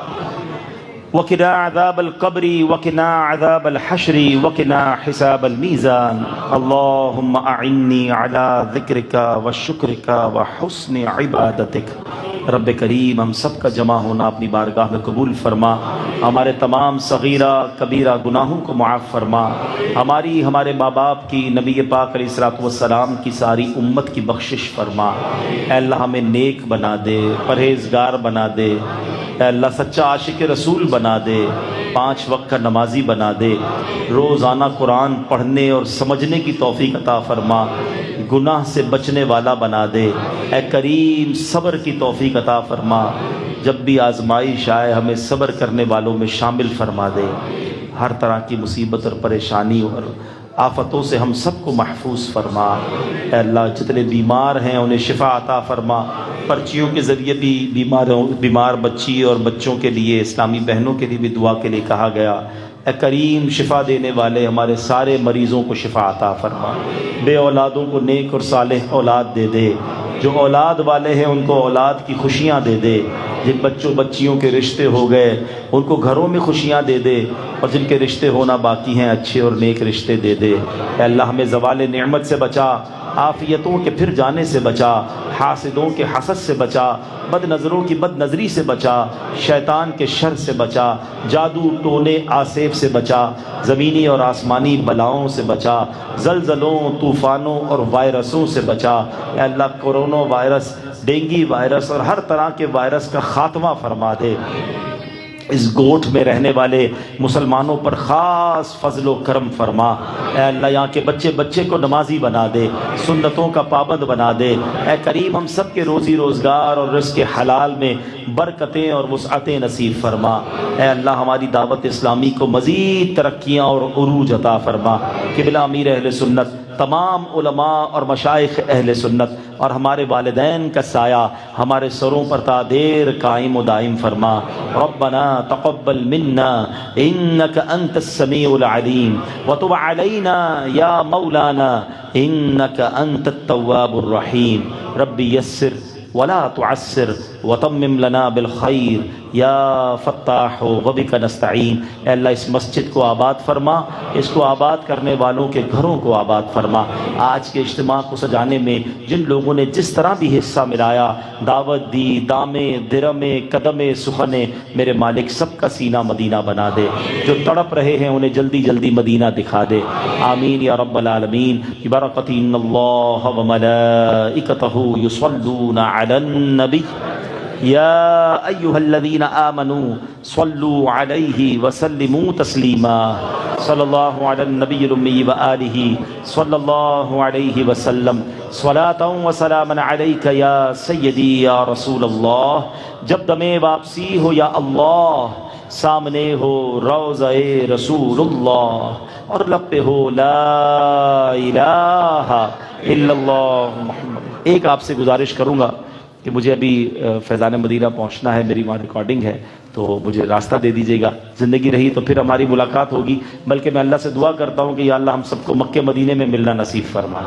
A: وقنا عذاب القبر وقنا عذاب الحشر وقنا حساب الميزان۔ اللهم أعني على ذكرك وشكرك وحسن عبادتك۔ رب کریم ہم سب کا جمع ہونا اپنی بارگاہ میں قبول فرما، ہمارے تمام صغیرہ کبیرہ گناہوں کو معاف فرما، ہمارے ماں باپ کی، نبی پاک علیہ الصلوۃ والسلام کی ساری امت کی بخشش فرما۔ اے اللہ ہمیں نیک بنا دے، پرہیزگار بنا دے، اے اللہ سچا عاشق رسول بنا دے، 5 وقت کا نمازی بنا دے، روزانہ قرآن پڑھنے اور سمجھنے کی توفیق عطا فرما، گناہ سے بچنے والا بنا دے۔ اے کریم صبر کی توفیق عطا فرما، جب بھی آزمائش آئے ہمیں صبر کرنے والوں میں شامل فرما دے۔ ہر طرح کی مصیبت اور پریشانی اور آفتوں سے ہم سب کو محفوظ فرما۔ اے اللہ جتنے بیمار ہیں انہیں شفا عطا فرما، پرچیوں کے ذریعے بھی بیمار بچی اور بچوں کے لیے، اسلامی بہنوں کے لیے بھی دعا کے لیے کہا گیا۔ اے کریم شفا دینے والے ہمارے سارے مریضوں کو شفا عطا فرما، بے اولادوں کو نیک اور صالح اولاد دے دے، جو اولاد والے ہیں ان کو اولاد کی خوشیاں دے دے، جن بچوں بچیوں کے رشتے ہو گئے ان کو گھروں میں خوشیاں دے دے، اور جن کے رشتے ہونا باقی ہیں اچھے اور نیک رشتے دے دے۔ اے اللہ ہمیں زوال نعمت سے بچا، عافیتوں کے پھر جانے سے بچا، حاسدوں کے حسد سے بچا، بد نظروں کی بد نظری سے بچا، شیطان کے شر سے بچا، جادو ٹونے آسیب سے بچا، زمینی اور آسمانی بلاؤں سے بچا، زلزلوں طوفانوں اور وائرسوں سے بچا۔ اے اللہ کورونا وائرس، ڈینگی وائرس اور ہر طرح کے وائرس کا خاتمہ فرما دے۔ اس گوٹھ میں رہنے والے مسلمانوں پر خاص فضل و کرم فرما۔ اے اللہ یہاں کے بچے کو نمازی بنا دے، سنتوں کا پابند بنا دے۔ اے کریم ہم سب کے روزی روزگار اور رزق حلال میں برکتیں اور وسعتیں نصیب فرما۔ اے اللہ ہماری دعوت اسلامی کو مزید ترقیاں اور عروج عطا فرما۔ قبلہ امیر اہل سنت، تمام علماء اور مشائخ اہل سنت اور ہمارے والدین کا سایہ ہمارے سروں پر تا دیر قائم و دائم فرما۔ ربنا تقبل منا انک انت السمیع العلیم وتب علینا یا مولانا انک انت التواب الرحیم۔ رب یسر ولا تعسر وتمم لنا بالخیر یا فتاح وبک نستعین۔ اے اللہ اس مسجد کو آباد فرما، اس کو آباد کرنے والوں کے گھروں کو آباد فرما۔ آج کے اجتماع کو سجانے میں جن لوگوں نے جس طرح بھی حصہ ملایا، دعوت دی، دامے درمے قدمے سخنے، میرے مالک سب کا سینہ مدینہ بنا دے۔ جو تڑپ رہے ہیں انہیں جلدی جلدی مدینہ دکھا دے۔ آمین یا رب العالمین۔ ببرکۃ ان اللہ وملائکتہ یصلون علی النبی یا ایہا الذین آمنوا صلوا علیہ وسلموا تسلیما۔ صلی اللہ علی النبی الامی وآلہ صلی اللہ علیہ وسلم۔ صلاۃ و سلاما علیک یا سیدی یا رسول اللہ۔ جب دم واپسی ہو یا اللہ، سامنے ہو روضہ رسول اللہ، اور لب پہ ہو لا الہ الا اللہ محمد۔ ایک آپ سے گزارش کروں گا کہ مجھے ابھی فیضان مدینہ پہنچنا ہے، میری وہاں ریکارڈنگ ہے، تو مجھے راستہ دے دیجیے گا۔ زندگی رہی تو پھر ہماری ملاقات ہوگی، بلکہ میں اللہ سے دعا کرتا ہوں کہ یا اللہ ہم سب کو مکہ مدینے میں ملنا نصیب فرما۔